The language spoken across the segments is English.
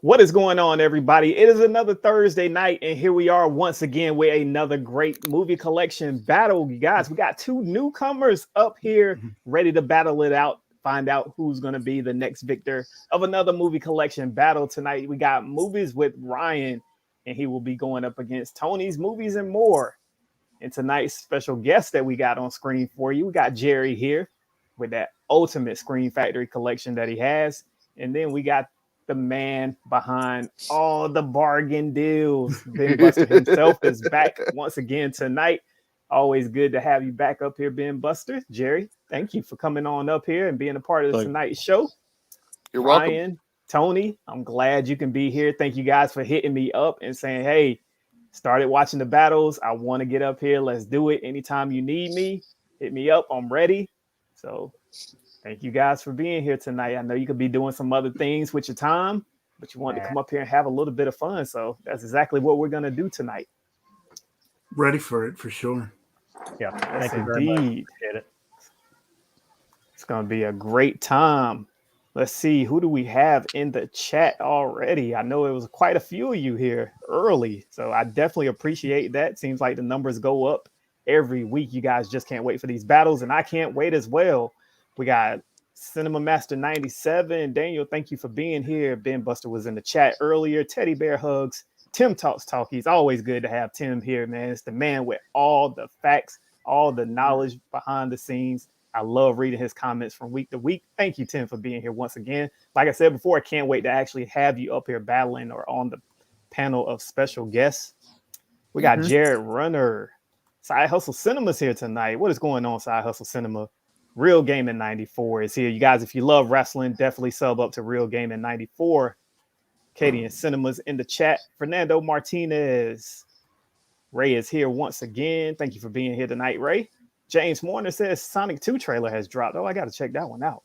What is going on, everybody? It is another Thursday night, and here we are once again with another great movie collection battle. You guys, we got two newcomers up here ready to battle it out, find out who's going to be the next victor of another movie collection battle tonight. We got movies with Ryan, and he will be going up against Tony's Movies and More. And tonight's special guest that we got on screen for you, we got Jerry here with that ultimate Screen Factory collection that he has. And then we got the man behind all the bargain deals. Ben Buster himself is back once again tonight. Always good to have you back up here, Ben Buster. Jerry, thank you for coming on up here and being a part of tonight's show. You're Ryan, welcome. Tony, I'm glad you can be here. Thank you guys for hitting me up and saying, hey, started watching the battles. I want to get up here. Let's do it. Anytime you need me, hit me up. I'm ready. So thank you guys for being here tonight. I know you could be doing some other things with your time, but you want to come up here and have a little bit of fun. So that's exactly what we're going to do tonight. Ready for it, for sure. Yeah, Yes, thank you very much. indeed. Appreciate it. It's going to be a great time. Let's see, who do we have in the chat already? I know it was quite a few of you here early, so I definitely appreciate that. Seems like the numbers go up every week. You guys just can't wait for these battles, and I can't wait as well. We got Cinema Master 97. Daniel, thank you for being here. Ben Buster was in the chat earlier. Teddy Bear Hugs. Tim Talks Talkies. Always good to have Tim here, man. It's the man with all the facts, all the knowledge behind the scenes. I love reading his comments from week to week. Thank you, Tim, for being here once again. Like I said before, I can't wait to actually have you up here battling or on the panel of special guests. We got Jared Runner. Side Hustle Cinema's here tonight. What is going on, Side Hustle Cinema? Real Gaming 94 is here. You guys, if you love wrestling, definitely sub up to Real Gaming 94. Katie and Cinema's in the chat. Fernando Martinez. Ray is here once again. Thank you for being here tonight, Ray. James Warner says Sonic 2 trailer has dropped. Oh, I got to check that one out.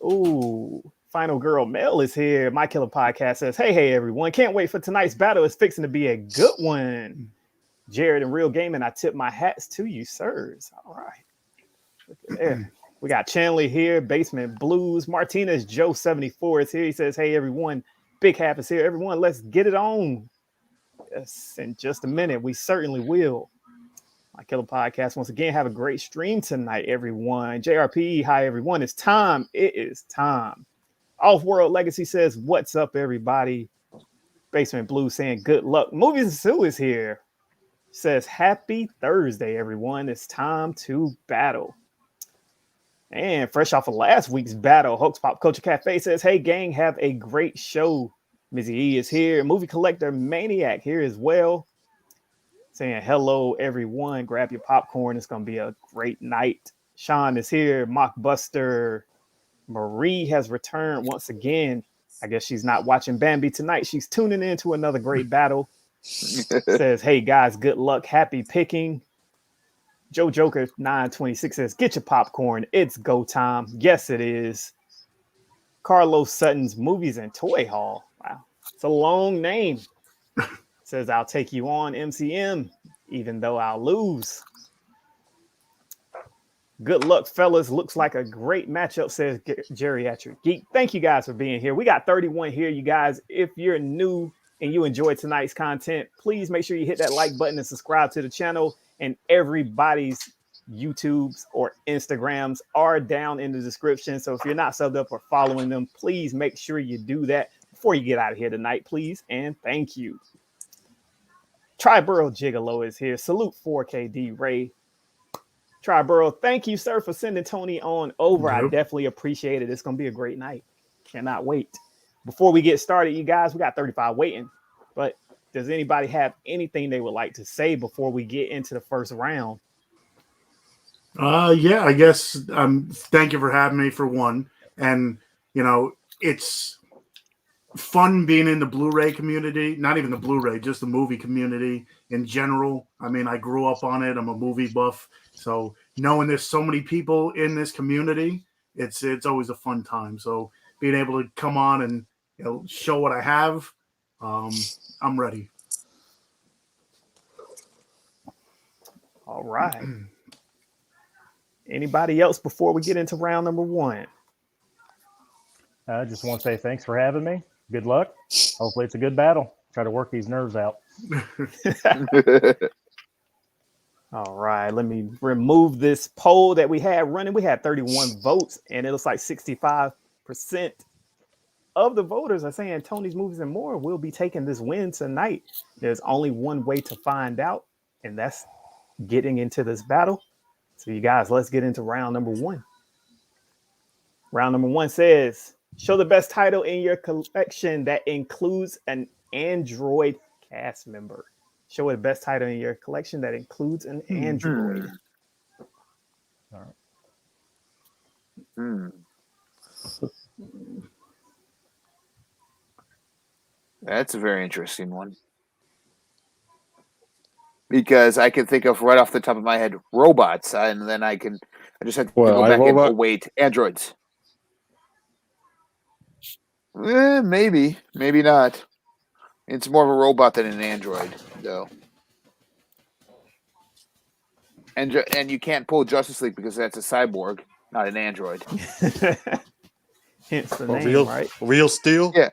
Ooh, Final Girl Mel is here. My Killer Podcast says, hey, everyone. Can't wait for tonight's battle. It's fixing to be a good one. Jared and Real Gaming, I tip my hats to you, sirs. All right. Look at there. We got Chanley here. Basement Blues. Martinez Joe 74 is here. He says, hey, everyone. Big Half is here. Everyone, let's get it on. Yes, in just a minute. We certainly will. My Killer Podcast, once again, have a great stream tonight, everyone. JRP, hi, everyone. It's time. It is time. Off-World Legacy says, what's up, everybody? Basement Blue saying, good luck. Movies and Sue is here. Says, happy Thursday, everyone. It's time to battle. And fresh off of last week's battle, Hoax Pop Culture Cafe says, hey, gang, have a great show. Mizzy E is here. Movie Collector Maniac here as well. Saying hello, everyone. Grab your popcorn. It's going to be a great night. Sean is here. Mockbuster. Marie has returned once again. I guess she's not watching Bambi tonight. She's tuning in to another great battle. Says, hey, guys, good luck. Happy picking. Joe Joker 926 says, get your popcorn. It's go time. Yes, it is. Carlos Sutton's Movies and Toy Hall. Wow. It's a long name. Says, I'll take you on, MCM, even though I'll lose. Good luck, fellas. Looks like a great matchup, says Geriatric Geek. Thank you guys for being here. We got 31 here, you guys. If you're new and you enjoyed tonight's content, please make sure you hit that like button and subscribe to the channel. And everybody's YouTubes or Instagrams are down in the description. So if you're not subbed up or following them, please make sure you do that before you get out of here tonight, please. And thank you. Triborough Gigolo is here. Salute 4KD Ray. Triborough, thank you, sir, for sending Tony on over. Yep. I definitely appreciate it. It's going to be a great night. Cannot wait. Before we get started, you guys, we got 35 waiting. But does anybody have anything they would like to say before we get into the first round? Yeah, I guess thank you for having me for one. And, you know, it's fun being in the Blu-ray community, not even the Blu-ray, just the movie community in general. I mean, I grew up on it. I'm a movie buff. So knowing there's so many people in this community, it's always a fun time. So being able to come on and show what I have, I'm ready. All right. Anybody else before we get into round number one? I just want to say thanks for having me. Good luck. Hopefully it's a good battle. Try to work these nerves out. All right, let me remove this poll that we had running. We had 31 votes, and it looks like 65% of the voters are saying Tony's Movies and More will be taking this win tonight. There's only one way to find out, and that's getting into this battle. So you guys, let's get into round number one. Round number one says, show the best title in your collection that includes an Android cast member. Show the best title in your collection that includes an Android. All right. That's a very interesting one. Because I can think of right off the top of my head robots, and then I just have to go back and wait, androids. Maybe not. It's more of a robot than an android, though. And you can't pull Justice League because that's a cyborg, not an android. Hence the name, right? Real Steel? Yeah.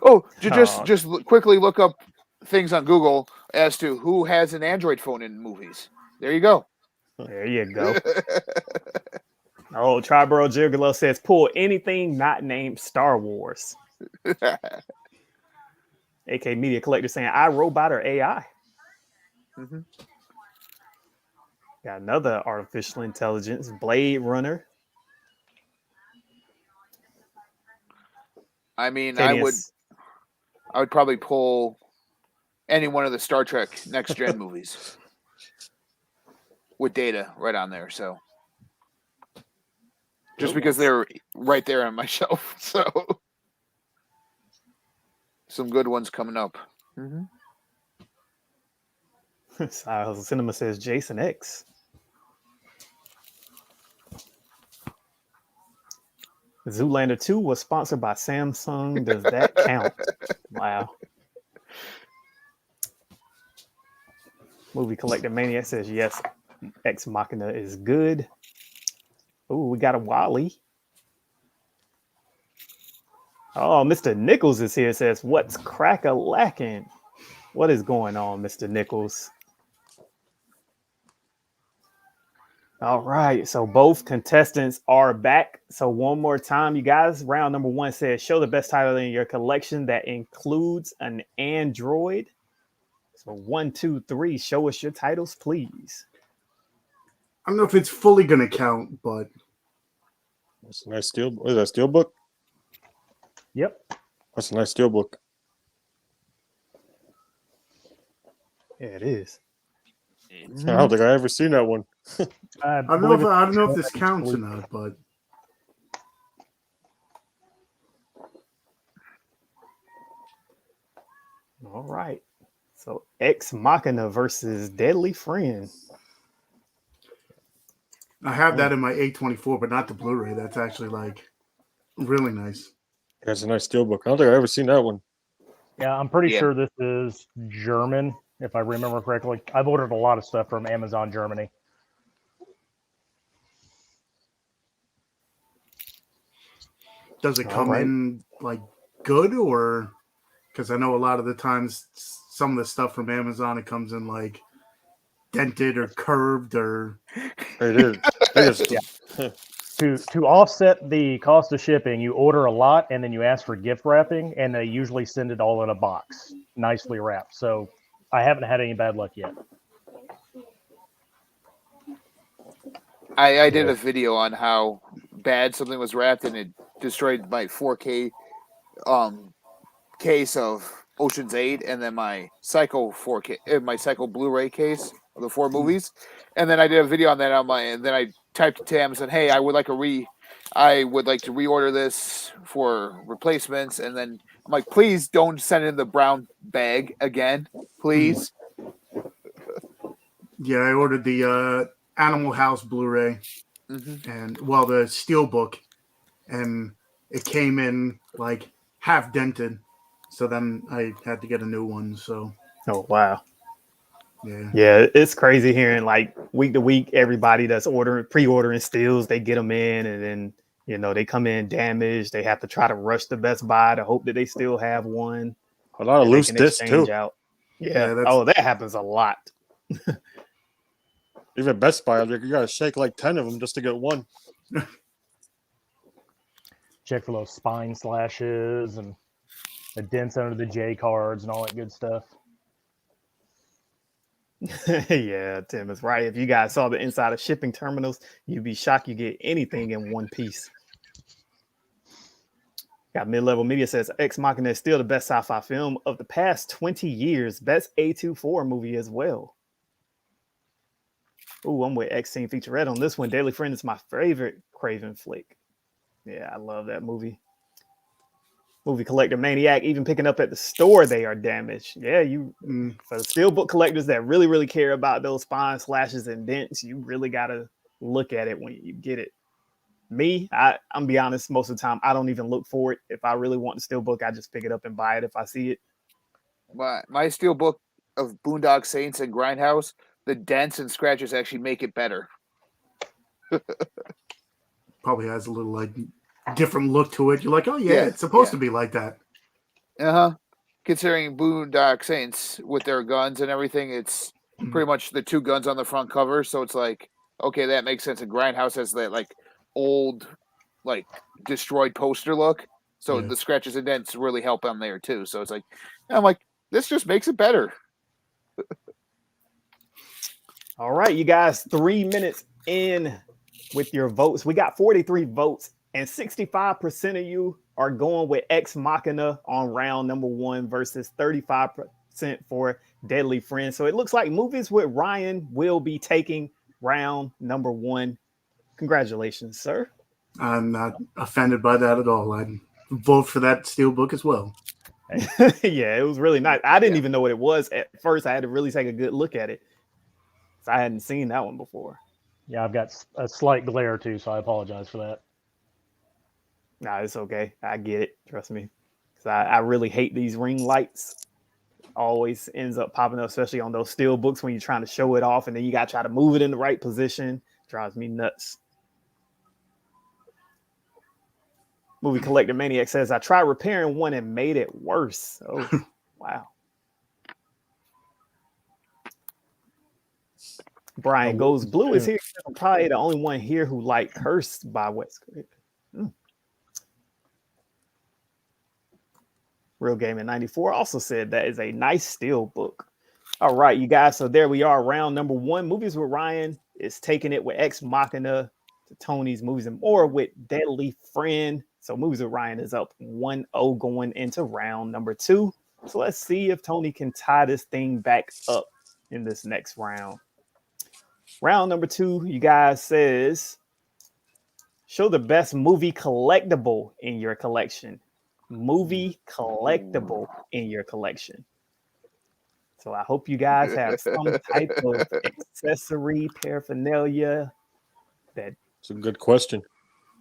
Oh, just quickly look up things on Google as to who has an Android phone in movies. There you go. There you go. Oh, Triborough Gigolo says, pull anything not named Star Wars. AK Media Collector saying, iRobot or AI. Mm-hmm. Got another artificial intelligence, Blade Runner. I mean, I would probably pull any one of the Star Trek Next Gen movies with Data right on there. So just because they're right there on my shelf, so some good ones coming up. Mm-hmm. Cinema says Jason X. Zoolander 2 was sponsored by Samsung. Does that count? Wow. Movie Collector Maniac says yes, Ex Machina is good. Ooh, we got a Wally. Oh, Mr. Nichols is here. Says, what's crack-a-lacking? What is going on, Mr. Nichols? All right, so both contestants are back. So one more time, you guys. Round number one says, show the best title in your collection that includes an Android. So 1, 2, 3, show us your titles, please. I don't know if it's fully going to count, but... That's a nice steel. Is that steelbook? Yep. That's a nice steelbook. Yeah, it is. I don't think I ever seen that one. I don't know if this counts or not, but all right. So Ex Machina versus Deadly Friend. I have that in my A24, but not the Blu-ray. That's actually like really nice. That's a nice steelbook. I don't think I ever seen that one. Yeah, I'm pretty sure this is German, if I remember correctly. I've ordered a lot of stuff from Amazon Germany. Does it come in like good, or because I know a lot of the times some of the stuff from Amazon, it comes in like dented or curved or it is. Yeah. To offset the cost of shipping, you order a lot and then you ask for gift wrapping, and they usually send it all in a box, nicely wrapped. So I haven't had any bad luck yet. I did a video on how bad something was wrapped, and it destroyed my 4K case of Ocean's 8, and then my Psycho 4K, my Psycho Blu-ray case of the 4 movies. And then I did a video on that and then I typed to Amazon, hey, I would like to reorder this for replacements. And then I'm like, please don't send in the brown bag again, please. Yeah, I ordered the Animal House Blu-ray and the Steelbook, and it came in like half dented. So then I had to get a new one. So oh wow. Yeah, it's crazy hearing like week to week everybody that's pre-ordering steals, they get them in, and then You know, they come in damaged. They have to try to rush the Best Buy to hope that they still have one. A lot of that they loose can discs exchange too. out. Yeah. Yeah, that's- Oh, that happens a lot. Even Best Buy, like, you gotta shake like 10 of them just to get one. Check for those spine slashes and the dents under the J cards and all that good stuff. Yeah, Tim is right. If you guys saw the inside of shipping terminals, you'd be shocked you get anything in one piece. Got Mid-Level Media says Ex Machina is still the best sci-fi film of the past 20 years. Best A24 movie as well. Ooh, I'm with X Team Featurette on this one. Daily Friend is my favorite Craven flick. Yeah, I love that movie. Movie Collector Maniac, even picking up at the store, they are damaged. Yeah, for the steelbook collectors that really, really care about those spine slashes and dents, you really got to look at it when you get it. Me, I'm be honest, most of the time, I don't even look for it. If I really want the steelbook, I just pick it up and buy it if I see it. My steel book of Boondock Saints and Grindhouse, the dents and scratches actually make it better. Probably has a little like different look to it. You're like, oh yeah, it's supposed to be like that. Considering Boondock Saints with their guns and everything, it's pretty much the two guns on the front cover. So it's like, okay, that makes sense. And Grindhouse has that like old, like destroyed poster look. So the scratches and dents really help on there too. So it's like, I'm like, this just makes it better. All right, you guys, 3 minutes in with your votes. We got 43 votes, and 65% of you are going with Ex Machina on round number 1 versus 35% for Deadly Friends. So it looks like Movies with Ryan will be taking round number 1. Congratulations, sir. I'm not offended by that at all. I'd vote for that steelbook as well. Yeah, it was really nice. I didn't even know what it was at first. I had to really take a good look at it. I hadn't seen that one before. Yeah, I've got a slight glare too, so I apologize for that. Nah, it's okay. I get it. Trust me. Because I really hate these ring lights. Always ends up popping up, especially on those steel books when you're trying to show it off and then you got to try to move it in the right position. Drives me nuts. Movie Collector Maniac says, I tried repairing one and made it worse. Oh, wow. Brian Goes Blue is here. I'm probably the only one here who liked Cursed by Wes Craven. Real Gaming 94 also said that is a nice steel book. All right, you guys. So there we are. Round number 1. Movies with Ryan is taking it with Ex Machina to Tony's Movies and More with Deadly Friend. So Movies with Ryan is up 1-0 going into round number 2. So let's see if Tony can tie this thing back up in this next round. Round number 2, you guys, says, show the best movie collectible in your collection. Movie collectible in your collection. So I hope you guys have some type of accessory paraphernalia. It's a good question.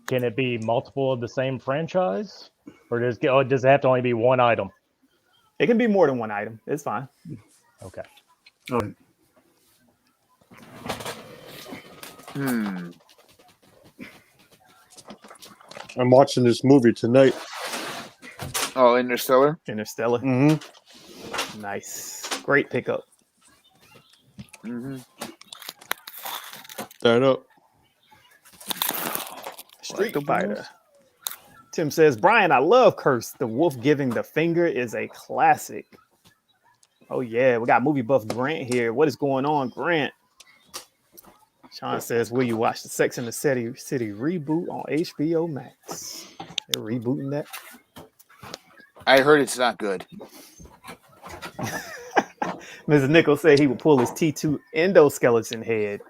Can it be multiple of the same franchise? Or does it have to only be one item? It can be more than one item. It's fine. Okay. All right. I'm watching this movie tonight. Oh, Interstellar? Interstellar. Mm-hmm. Nice. Great pickup. Mm-hmm. That up. Street Fighter. Tim says, Brian, I love Curse. The wolf giving the finger is a classic. Oh, yeah. We got movie buff Grant here. What is going on, Grant? Sean says, will you watch the Sex and the City reboot on HBO Max? They're rebooting that. I heard it's not good. Mrs. Nichols said he would pull his T2 endoskeleton head.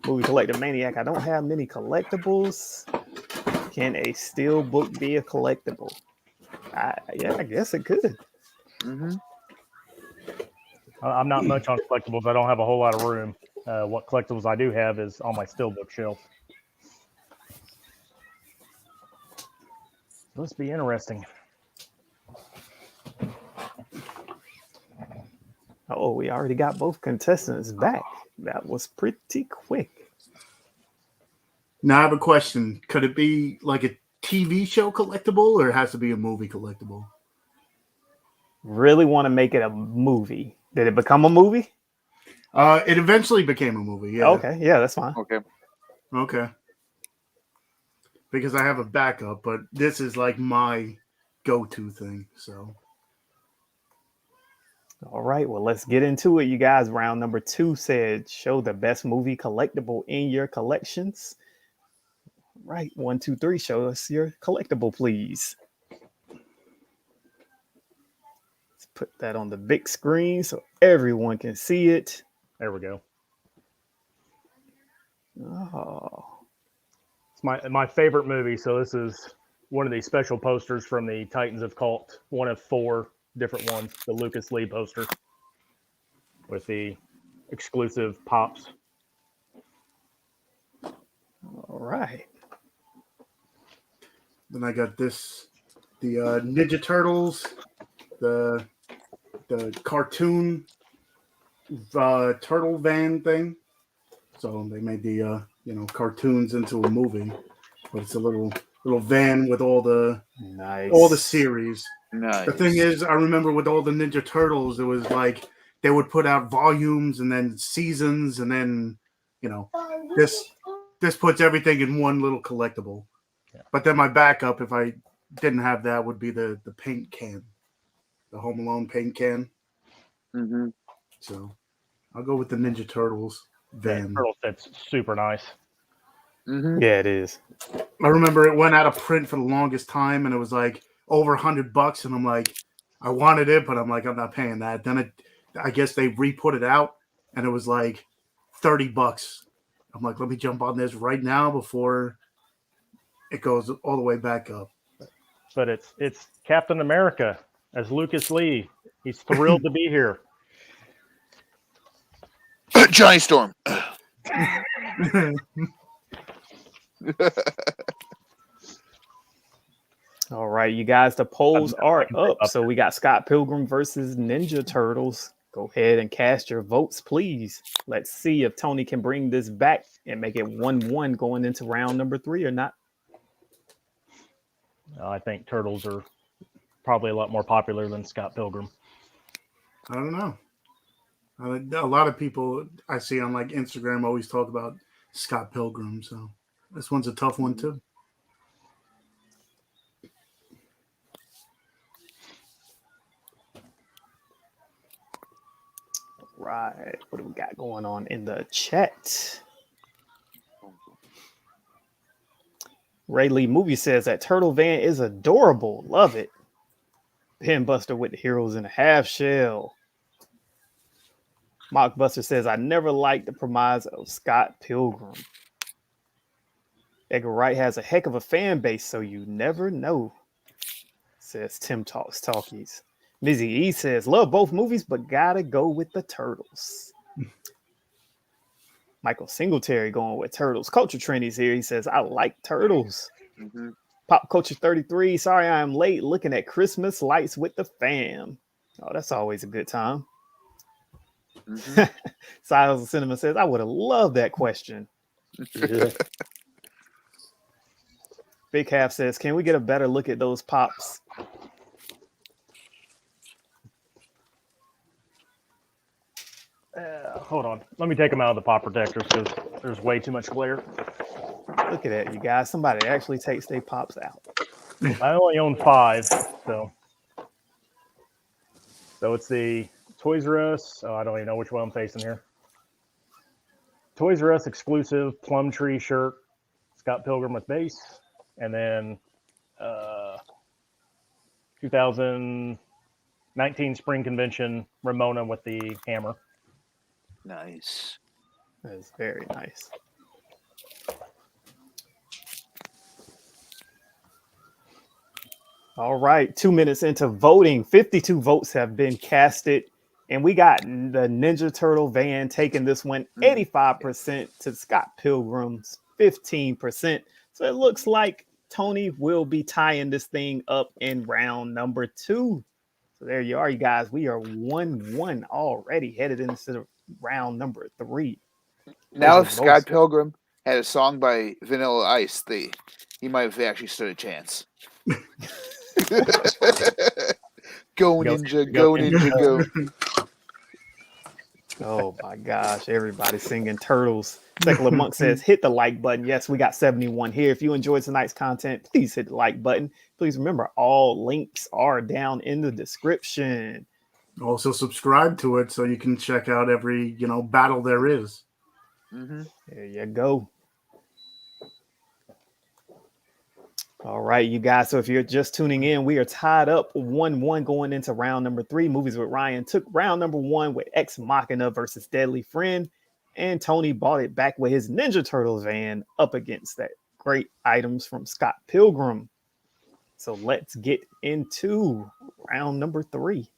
Movie Collector Maniac. I don't have many collectibles. Can a steel book be a collectible? Yeah, I guess it could. Mm-hmm. I'm not much on collectibles. I don't have a whole lot of room. What collectibles I do have is on my steelbook shelf. This be interesting. Oh, we already got both contestants back. That was pretty quick. Now I have a question. Could it be like a TV show collectible, or it has to be a movie collectible? Really want to make it a movie. Did it become a movie? It eventually became a movie. Yeah. Okay, yeah, that's fine. Okay. Okay. Because I have a backup, but this is like my go-to thing. So. All right, well, let's get into it, you guys. Round number 2 said, show the best movie collectible in your collections. Right, 1, 2, 3, show us your collectible, please. Let's put that on the big screen so everyone can see it. There we go. Oh, It's my favorite movie. So this is one of these special posters from the Titans of Cult. One of 4 different ones. The Lucas Lee poster with the exclusive pops. all right. Then I got this, the Ninja Turtles, the cartoon turtle van thing. So they made the cartoons into a movie, but it's a little van with all the series. Nice. The thing is, I remember with all the Ninja Turtles, it was like they would put out volumes and then seasons, and then this puts everything in one little collectible. Yeah. But then my backup, if I didn't have that, would be the paint can, the Home Alone paint can. Mm-hmm. So I'll go with the Ninja Turtles van. That turtle set's super nice. Mm-hmm. Yeah, it is. I remember it went out of print for the longest time, and it was like over $100, and I'm like, I wanted it, but I'm like, I'm not paying that. Then I guess they re-put it out, and it was like $30. I'm like, let me jump on this right now before it goes all the way back up. But it's Captain America as Lucas Lee. He's thrilled to be here. Johnny Storm. All right, you guys, the polls are up. So we got Scott Pilgrim versus Ninja Turtles. Go ahead and cast your votes, please. Let's see if Tony can bring this back and make it 1-1 going into round number 3 or not. I think turtles are probably a lot more popular than Scott Pilgrim. I don't know. A lot of people I see on like Instagram always talk about Scott Pilgrim, so this one's a tough one too. Right, what do we got going on in the chat? Ray Lee Movie says that turtle van is adorable. Love it. Pinbuster with the heroes in a half shell. Mockbuster says, I never liked the premise of Scott Pilgrim. Edgar Wright has a heck of a fan base, so you never know, says Tim Talks Talkies. Mizzy E says, love both movies, but gotta go with the turtles. Michael Singletary going with turtles. Culture Trendy's here. He says, I like turtles. Mm-hmm. Pop Culture 33, sorry I am late, looking at Christmas lights with the fam. Oh, that's always a good time. Mm-hmm. Siles of Cinema says, I would have loved that question. Yeah. Big Half says, can we get a better look at those pops? Hold on. Let me take them out of the pop protectors because there's way too much glare. Look at that, you guys. Somebody actually takes their pops out. I only own 5, so it's the Toys R Us. Oh, I don't even know which one I'm facing here. Toys R Us exclusive Plum Tree shirt, Scott Pilgrim with base, and then 2019 Spring Convention Ramona with the hammer. Nice. That is very nice. All right, 2 minutes into voting. 52 votes have been casted. And we got the Ninja Turtle van taking this one 85% to Scott Pilgrim's 15%. So it looks like Tony will be tying this thing up in round number 2. So there you are, you guys. We are 1-1 already, headed into round number 3. Now if Scott Pilgrim had a song by Vanilla Ice, he might have actually stood a chance. Go ninja, go ninja, go. Oh my gosh, everybody singing Turtles. Secular Monk says, hit the like button. Yes, we got 71 here. If you enjoyed tonight's content, please hit the like button. Please remember, all links are down in the description. Also subscribe to it so you can check out every, battle there is. Mm-hmm. There you go. All right, you guys. So if you're just tuning in, we are tied up 1-1 going into round number 3. Movies with Ryan took round number 1 with Ex Machina versus Deadly Friend. And Tony bought it back with his Ninja Turtles van up against that great items from Scott Pilgrim. So let's get into round number 3.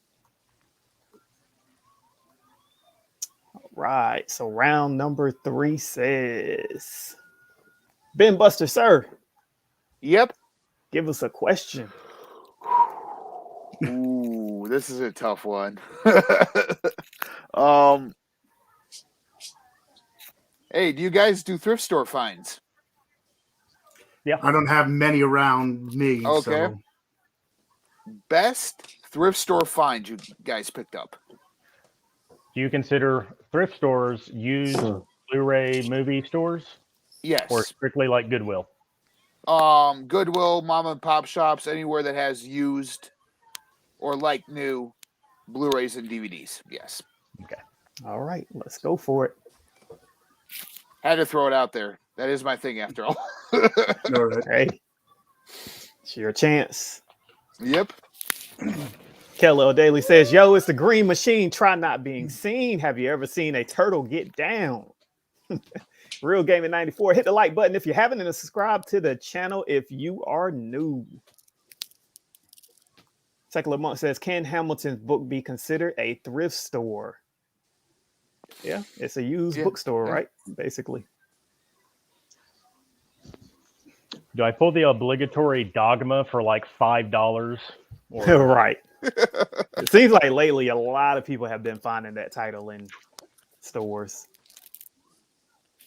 All right. So round number 3 says, Ben Buster, sir. Yep. Give us a question. Ooh, this is a tough one. Hey, do you guys do thrift store finds? Yeah. I don't have many around me. Okay. So. Best thrift store find you guys picked up? Do you consider thrift stores used Blu-ray movie stores? Yes. Or strictly like Goodwill? Goodwill, mom and pop shops, anywhere that has used or like new Blu-rays and DVDs. Yes. Okay. All right, let's go for it. Had to throw it out there. That is my thing after all. All right. Hey, it's your chance. Yep. Kelly O'Daly says, yo, it's the Green Machine. Try not being seen. Have you ever seen a turtle get down? Real Gaming 94. Hit the like button if you haven't, and subscribe to the channel if you are new. Secular Monk says, can Hamilton's book be considered a thrift store? Yeah, it's a used bookstore, right? Basically. Do I pull the obligatory Dogma for like $5? Right. It seems like lately a lot of people have been finding that title in stores.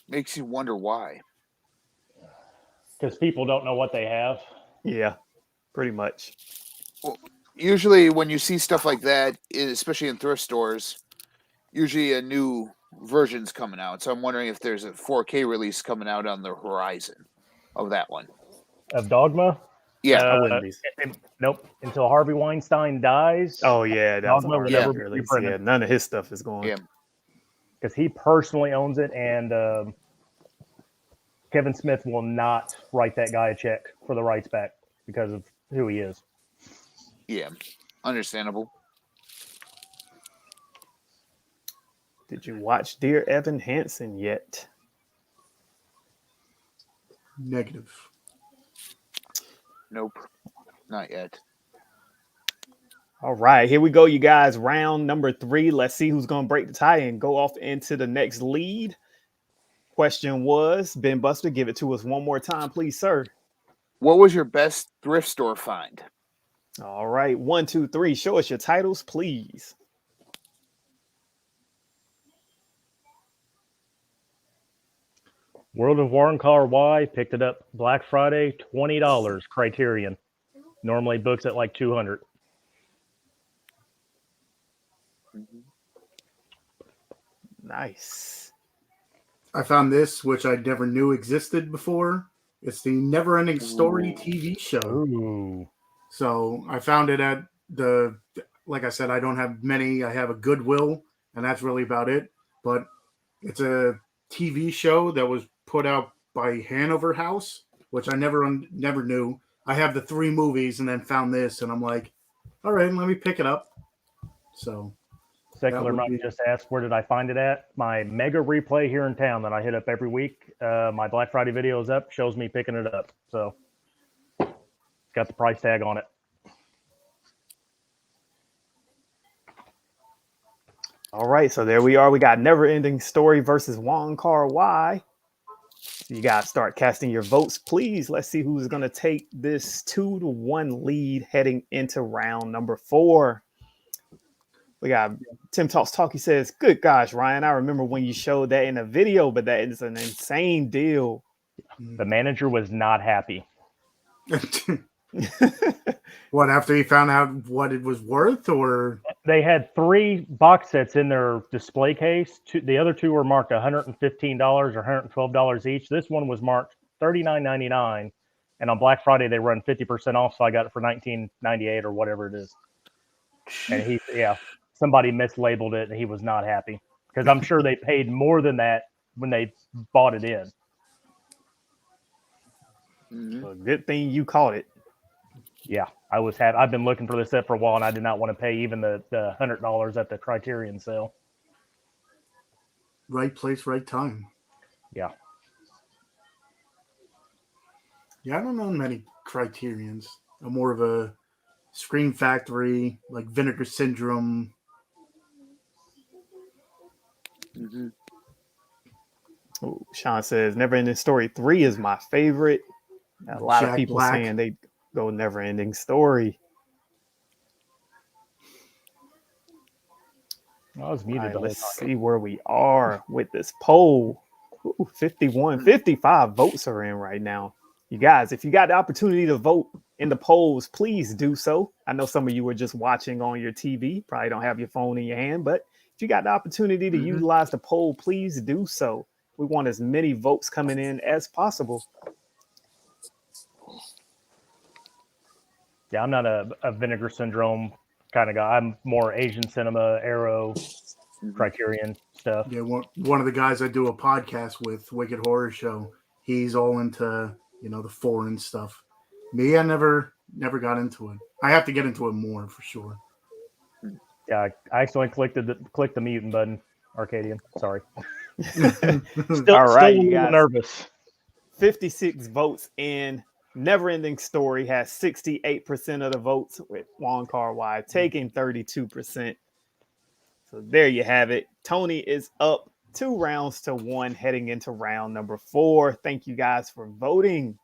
Makes you wonder why. Because people don't know what they have. Yeah, pretty much. Well, usually when you see stuff like that, especially in thrift stores, usually a new version's coming out. So I'm wondering if there's a 4K release coming out on the horizon of that one. Of Dogma? Yeah. I wouldn't be. Nope. Until Harvey Weinstein dies. Oh, yeah. That was a Dogma hard will never be release. reprinted. Yeah, none of his stuff is going. Yeah. Because he personally owns it, and Kevin Smith will not write that guy a check for the rights back because of who he is. Yeah. Understandable. Did you watch Dear Evan Hansen yet? Negative. Nope. Not yet. All right, here we go, you guys. Round number 3. Let's see who's going to break the tie and go off into the next lead. Question was, Ben Buster, give it to us one more time, please, sir. What was your best thrift store find? All right, 1, 2, 3. Show us your titles, please. World of Warrencar Y picked it up Black Friday, $20 Criterion. Normally books at like $200. Nice. I found this, which I never knew existed before. It's the Never Ending Story TV show. Ooh. So I found it at like I said, I don't have many. I have a Goodwill, and that's really about it. But it's a TV show that was put out by Hanover House, which I never knew. I have the 3 movies and then found this, and I'm like, all right, let me pick it up. So Secular Monk just asked, where did I find it at? My mega replay here in town that I hit up every week. My Black Friday video is up, shows me picking it up. So got the price tag on it. All right, so there we are. We got Never Ending Story versus Warrencar Y. You guys start casting your votes, please. Let's see who's going to take this 2-1 lead heading into round number 4. We got Tim Talks Talk. He says, "Good gosh, Ryan, I remember when you showed that in a video, but that is an insane deal." The manager was not happy. What, after he found out what it was worth, or They had 3 box sets in their display case. The other 2 were marked $115 or $112 each. This one was marked $39.99, and on Black Friday they run 50% off, so I got it for $19.98 or whatever it is. And somebody mislabeled it, and he was not happy because I'm sure they paid more than that when they bought it in. Well, good thing you caught it. Yeah, I was happy. I've been looking for this set for a while, and I did not want to pay even the $100 at the Criterion sale. right place, right time? Yeah. Yeah, I don't know many Criterions. I'm more of a Scream Factory, like Vinegar Syndrome. Ooh, Sean says, Never Ending Story 3 is my favorite. A lot of Jack people Black. saying they go Never Ending Story. I was muted. All right, the whole let's time. see where we are with this poll. Ooh, 55 votes are in right now. You guys, if you got the opportunity to vote in the polls, please do so. I know some of you are just watching on your TV, probably don't have your phone in your hand, but if you got the opportunity to utilize the poll, please do so. We want as many votes coming in as possible. Yeah, I'm not a Vinegar Syndrome kind of guy. I'm more Asian cinema, Arrow, Criterion stuff. Yeah, one of the guys I do a podcast with, Wicked Horror Show, he's all into, the foreign stuff. Me, I never got into it. I have to get into it more for sure. Yeah, I accidentally clicked the mute button. Arcadian, sorry. Still All right, a you little guys. nervous. 56 votes in. Never Ending Story has 68% of the votes, with Wong Kar-wai taking 32%. So there you have it. Tony is up 2 rounds to 1 heading into round number 4. Thank you guys for voting.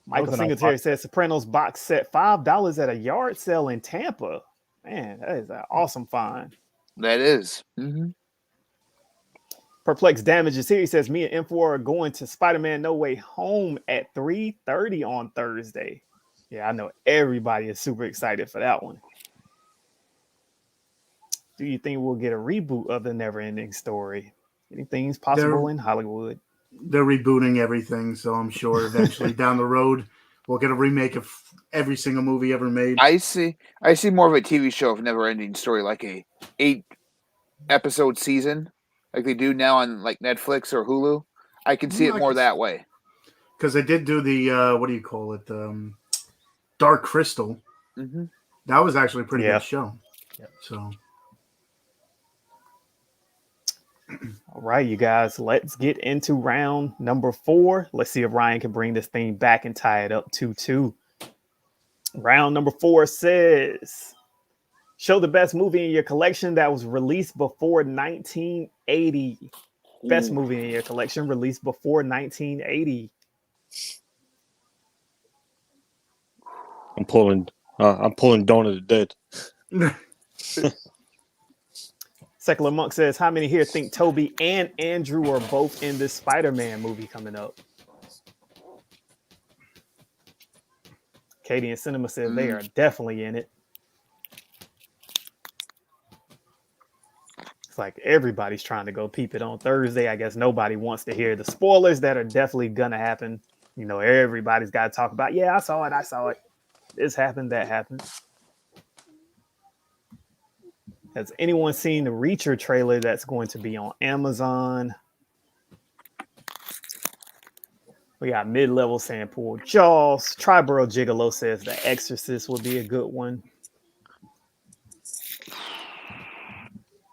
Michael Singletary says Sopranos box set $5 at a yard sale in Tampa. Man, that is an awesome find. That is. Perplexed Damages here. He says, me and M4 are going to Spider-Man No Way Home at 3:30 on Thursday. Yeah, I know everybody is super excited for that one. Do you think we'll get a reboot of the Never Ending Story? Anything's possible in Hollywood. They're rebooting everything, so I'm sure eventually down the road we'll get a remake of every single movie ever made. I see more of a TV show of Never Ending Story, like a 8-episode season, like they do now on like Netflix or Hulu. I can see it more that way. Because they did do the what do you call it? Dark Crystal. That was actually a pretty good show. Yeah. So. All right, you guys, let's get into round number 4. Let's see if Ryan can bring this thing back and tie it up 2-2. Round number 4 says, show the best movie in your collection that was released before 1980. Best movie in your collection released before 1980. I'm pulling Dawn of the Dead. Secular Monk says, how many here think Toby and Andrew are both in this Spider-Man movie coming up? Katie and Cinema says they are definitely in it. It's like everybody's trying to go peep it on Thursday. I guess nobody wants to hear the spoilers that are definitely going to happen. Everybody's got to talk about, yeah, I saw it. This happened, that happened. Has anyone seen the Reacher trailer that's going to be on Amazon? We got Mid-Level saying pull Jaws. Triborough Gigolo says The Exorcist would be a good one.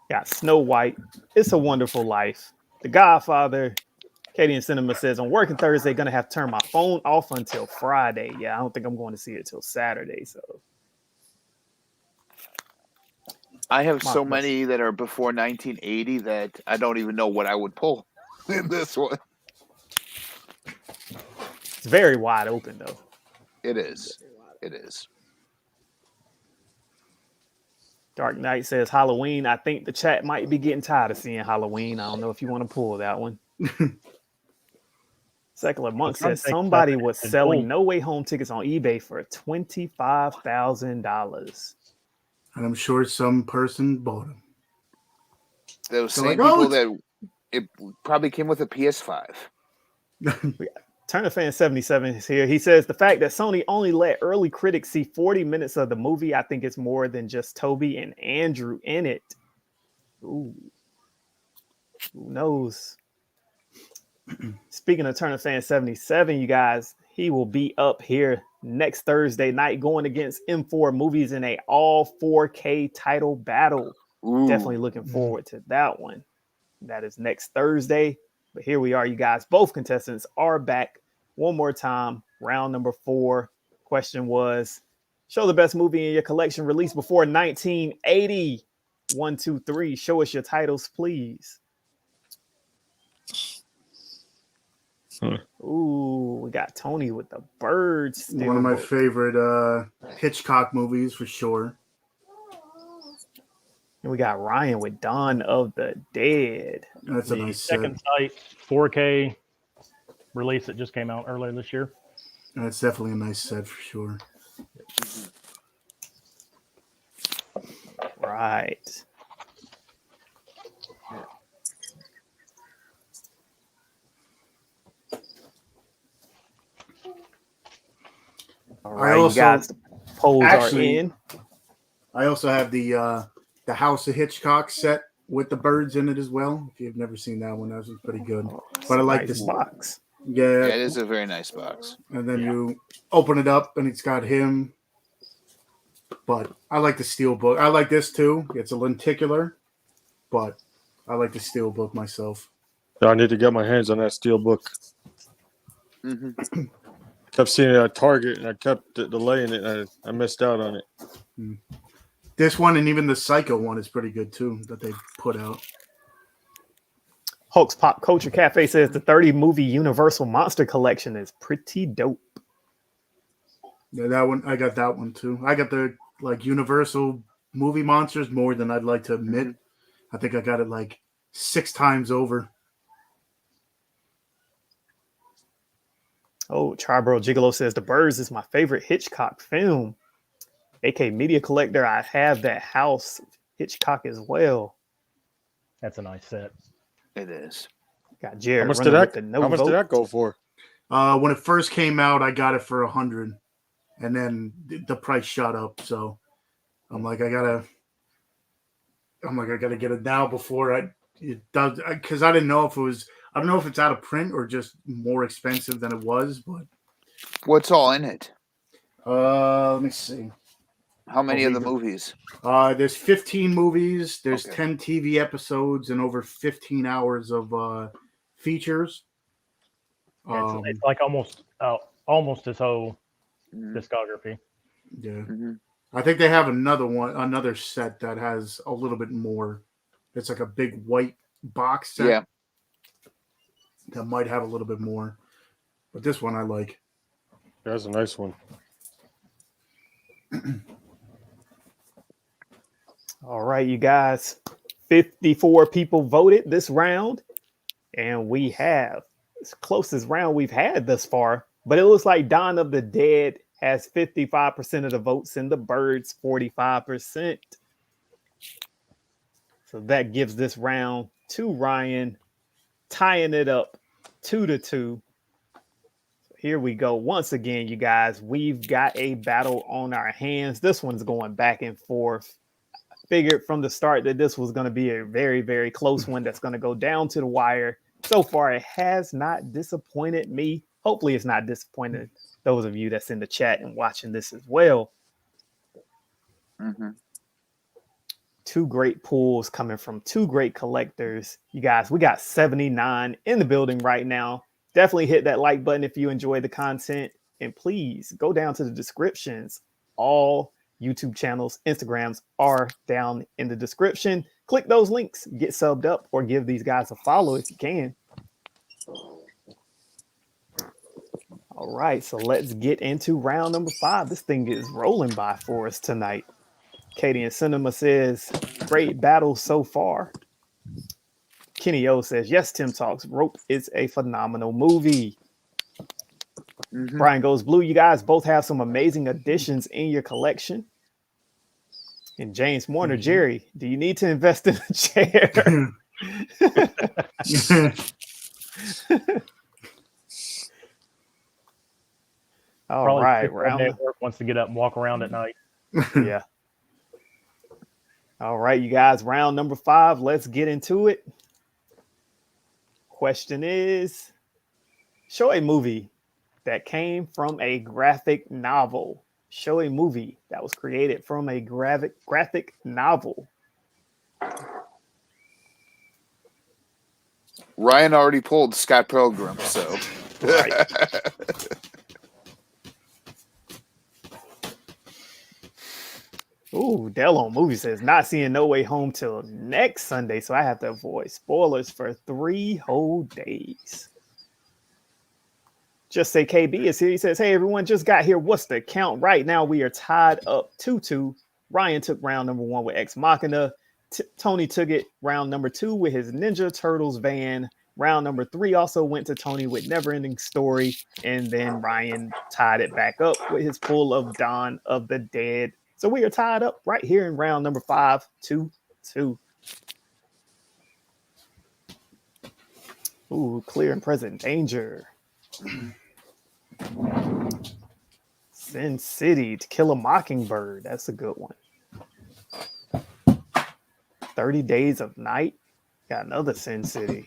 Got Snow White. It's a Wonderful Life. The Godfather. Katie and Cinema says, on working Thursday, going to have to turn my phone off until Friday. Yeah, I don't think I'm going to see it till Saturday. So I have so many that are before 1980 that I don't even know what I would pull in this one. It's very wide open, though. It is. It is. Dark Knight says Halloween. I think the chat might be getting tired of seeing Halloween. I don't know if you want to pull that one. Secular Monk says somebody was selling No Way Home tickets on eBay for $25,000. And I'm sure some person bought them. Those same people that it probably came with a PS5. Turner Fan 77 is here. He says the fact that Sony only let early critics see 40 minutes of the movie, I think it's more than just Toby and Andrew in it. Ooh. Who knows? Speaking of Turner Fan 77, you guys, he will be up here next Thursday night going against M4 Movies in a all 4K title battle. Ooh. Definitely looking forward to that one. That is next Thursday. But here we are, you guys. Both contestants are back one more time. Round number 4. Question was, show the best movie in your collection released before 1980. 1, 2, 3. Show us your titles, please. Ooh, we got Tony with the birds. One of my favorite Hitchcock movies for sure. And we got Ryan with Dawn of the Dead. That's a nice second sight 4K release that just came out earlier this year. That's definitely a nice set for sure. Right. All right, you guys, the polls are in. I also have the House of Hitchcock set with the birds in it as well. If you've never seen that one, that was pretty good. But I like this box. Yeah, it is a very nice box. And then you open it up, and it's got him. But I like the steel book. I like this too. It's a lenticular, but I like the steel book myself. I need to get my hands on that steel book. Mm-hmm. Kept seeing it at Target, and I kept delaying it, and I missed out on it. This one and even the Psycho one is pretty good too that they put out. Hulk's Pop Culture Cafe says the 30 movie Universal Monster Collection is pretty dope. Yeah, that one I got that one too. I got the Universal movie monsters more than I'd like to admit. I think I got it 6 times over. Oh, Charbro Gigolo says The Birds is my favorite Hitchcock film. AK Media Collector, I have that House Hitchcock as well. That's a nice set. It is. Got Jared. How much did that go for? When it first came out, I got it for $100, and then the price shot up. So I'm like, I gotta get it now before it does, because I didn't know if it was. I don't know if it's out of print or just more expensive than it was. But what's all in it? Let me see. How many of the movies? There's 15 movies. There's 10 TV episodes and over 15 hours of features. It's like almost his whole discography. Yeah. Mm-hmm. I think they have another set that has a little bit more. It's like a big white box set. Yeah. That might have a little bit more. But this one I like. That's a nice one. All right, you guys. 54 people voted this round. And we have the closest round we've had thus far. But it looks like Dawn of the Dead has 55% of the votes and the Birds 45%. So that gives this round to Ryan, tying it up 2-2. So here we go. Once again, you guys, we've got a battle on our hands. This one's going back and forth. I figured from the start that this was going to be a very, very close one that's going to go down to the wire. So far, it has not disappointed me. Hopefully, it's not disappointed those of you that's in the chat and watching this as well. Mm-hmm. 2 great pools coming from 2 great collectors. You guys, we got 79 in the building right now. Definitely hit that like button if you enjoy the content. And please go down to the descriptions. All YouTube channels, Instagrams are down in the description. Click those links, get subbed up, or give these guys a follow if you can. All right, so let's get into round number 5. This thing is rolling by for us tonight. Katie in Cinema says, great battle so far. Kenny O says, yes, Tim Talks. Rope is a phenomenal movie. Mhm. Brian Goes Blue, you guys both have some amazing additions in your collection. And James Warner, Jerry, do you need to invest in a chair? All Probably right, one day round. at work wants to get up and walk around at night. Yeah. All right, you guys, round number 5. Let's get into it. Question is, show a movie that came from a graphic novel. Show a movie that was created from a graphic novel. Ryan already pulled Scott Pilgrim, so. Right. Ooh, Dell on Movie says, not seeing No Way Home till next Sunday, so I have to avoid spoilers for 3 whole days. Just Say KB is here. He says, hey, everyone, just got here. What's the count? Right now, we are tied up 2-2. Ryan took round number 1 with Ex Machina. Tony took it round number 2 with his Ninja Turtles van. Round number 3 also went to Tony with Neverending Story. And then Ryan tied it back up with his pull of Dawn of the Dead. So we are tied up right here in round number 5, 2-2. Ooh, Clear and Present Danger. Sin City, To Kill a Mockingbird. That's a good one. 30 Days of Night. Got another Sin City.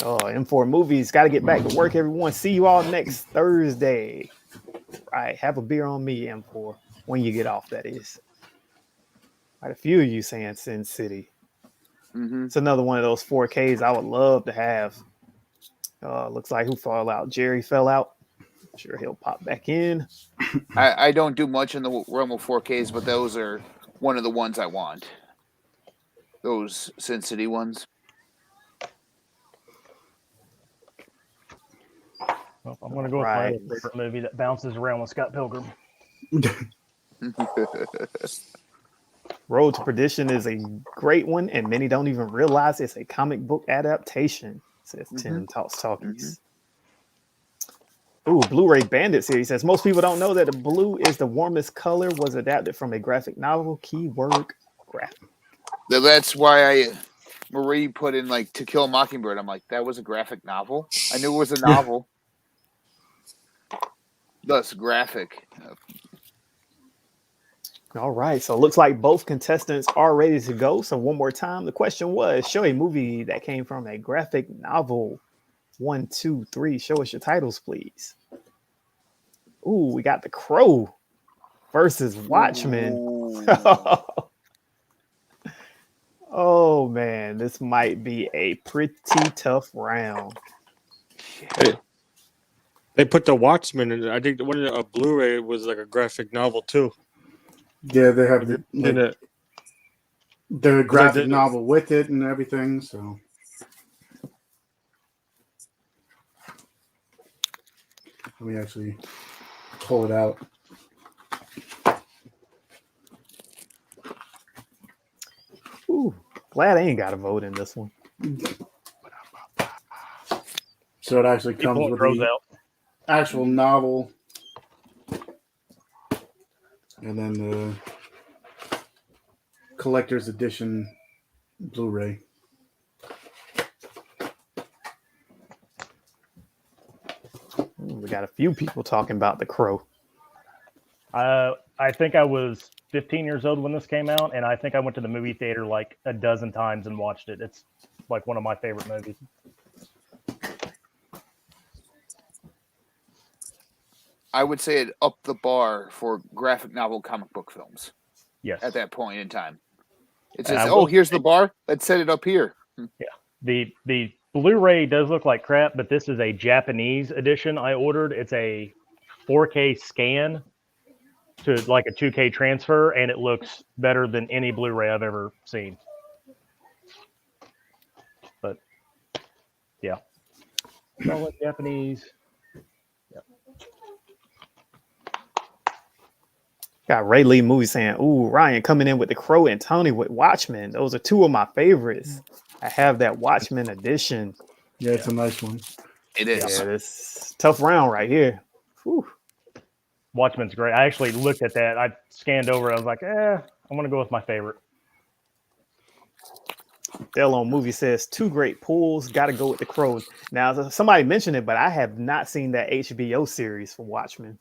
Oh, M4 Movies. Got to get back to work, everyone. See you all next Thursday. Right. Have a beer on me, M4. When you get off, that is. Quite a few of you saying Sin City. Mm-hmm. It's another one of those 4Ks I would love to have. Looks like who fell out? Jerry fell out. I'm sure he'll pop back in. I don't do much in the realm of 4Ks, but those are one of the ones I want. Those Sin City ones. Well, I'm going to go with my other favorite movie that bounces around with Scott Pilgrim. Road to Perdition is a great one, and many don't even realize it's a comic book adaptation, says Tim Talks Talkies. Ooh, Blu-ray Bandit series says, most people don't know that the blue is the warmest color, was adapted from a graphic novel, keyword graphic. That's why Marie put in like To Kill a Mockingbird. I'm like, that was a graphic novel? I knew it was a novel. Thus, graphic. All right, so it looks like both contestants are ready to go. So one more time, the question was, show a movie that came from a graphic novel. 1, 2, 3. Show us your titles, please. Ooh, we got The Crow versus Watchmen. Oh, man, this might be a pretty tough round. They put the Watchmen in. I think one of the Blu-ray was like a graphic novel too. Yeah, they have the graphic novel with it and everything. So let me actually pull it out. Ooh, glad I ain't got a vote in this one. So it actually comes with the actual novel, and then the collector's edition Blu-ray. We got a few people talking about The Crow. I think I was 15 years old when this came out, and I think I went to the movie theater like a dozen times and watched it. It's like one of my favorite movies. I would say it upped the bar for graphic novel comic book films. Yes. At that point in time. It says, here's the bar. Let's set it up here. Yeah. The Blu-ray does look like crap, but this is a Japanese edition I ordered. It's a 4K scan to like a 2K transfer, and it looks better than any Blu-ray I've ever seen. But yeah. All Japanese. Yeah. Got Ray Lee movie saying, "Ooh, Ryan coming in with The Crow and Tony with Watchmen. Those are two of my favorites. I have that Watchmen edition. Yeah, it's a nice one. It Yeah, is. this tough round right here. Whew. Watchmen's great. I actually looked at that. I scanned over. I was like, I'm going to go with my favorite. Dell on movie says two great pulls. Got to go with The Crow. Now somebody mentioned it, but I have not seen that HBO series for Watchmen.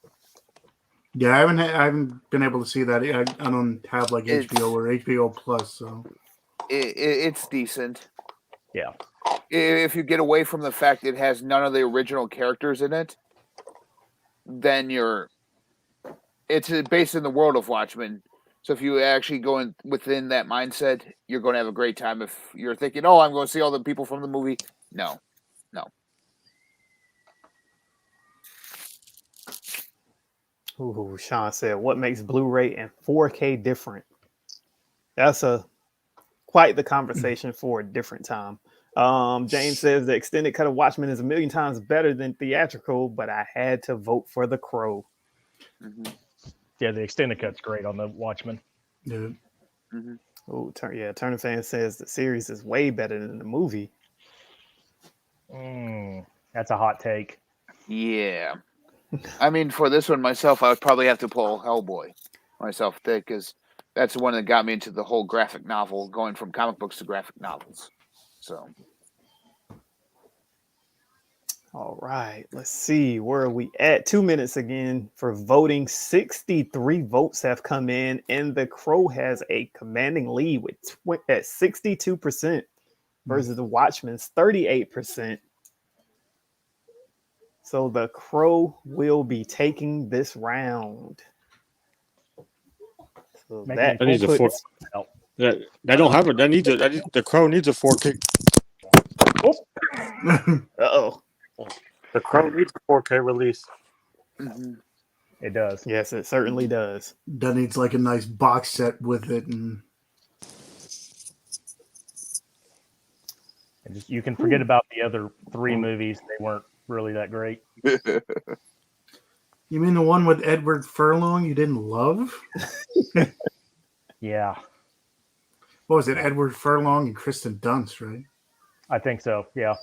Yeah, I haven't been able to see that. I don't have like HBO or HBO Plus, so It's decent. Yeah. If you get away from the fact it has none of the original characters in it, then it's based in the world of Watchmen. So if you actually go in within that mindset, you're going to have a great time. If you're thinking, "Oh, I'm going to see all the people from the movie," no. Ooh, Sean said, "What makes Blu-ray and 4K different?" That's quite the conversation for a different time. James says the extended cut of Watchmen is a million times better than theatrical, but I had to vote for The Crow. Mm-hmm. Yeah, the extended cut's great on the Watchmen. yeah. Mm-hmm. Oh, Turner fan says the series is way better than the movie. That's a hot take. Yeah. I mean, for this one myself, I would probably have to pull Hellboy myself, because that's the one that got me into the whole graphic novel, going from comic books to graphic novels. So, All right, let's see. Where are we at? 2 minutes again for voting. 63 votes have come in, and The Crow has a commanding lead at 62% versus The Watchmen's 38%. So The Crow will be taking this round. So Making That needs a four. out. That don't have it. The Crow needs a 4K. Uh-oh. The Crow needs a 4K release. mm-hmm. It does. Yes, it certainly does. That needs like a nice box set with it, and You can forget about the other three movies. They weren't really that great. you mean the one with Edward Furlong you didn't love? Yeah, What was it? Edward Furlong and Kristen Dunst, right? I think so. Yeah.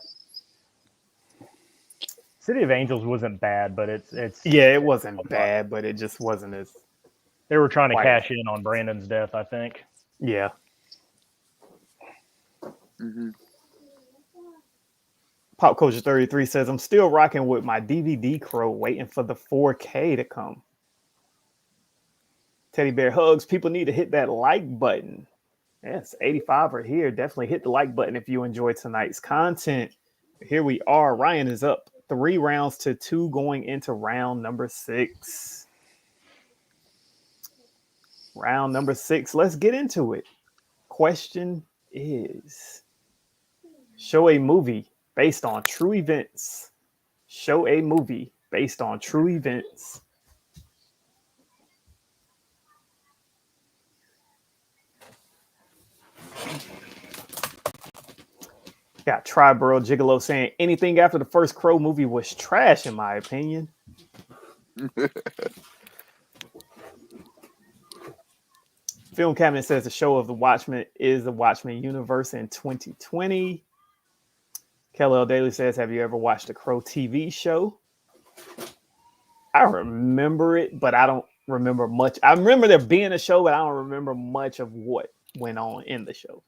City of Angels wasn't bad, but it's Yeah, it wasn't bad, but it just wasn't as. They were trying to Quite. cash in on Brandon's death, I think. Yeah. Mm-hmm. Pop Culture 33 says, "I'm still rocking with my DVD Crow, waiting for the 4K to come." Teddy Bear Hugs, people need to hit that like button. Yes, 85 are here. Definitely hit the like button if you enjoyed tonight's content. Here we are. Ryan is up 3 rounds to 2 going into round number 6. Round number 6. Let's get into it. Question is, show a movie based on true events. Show a movie based on true events. Got Triborough Gigolo saying anything after the first Crow movie was trash, in my opinion. Film Cabinet says the show of the Watchmen is the Watchmen universe in 2020. Kelly L. Daly says, have you ever watched a Crow TV show? I remember it, but I don't remember much. I remember there being a show, but I don't remember much of what went on in the show.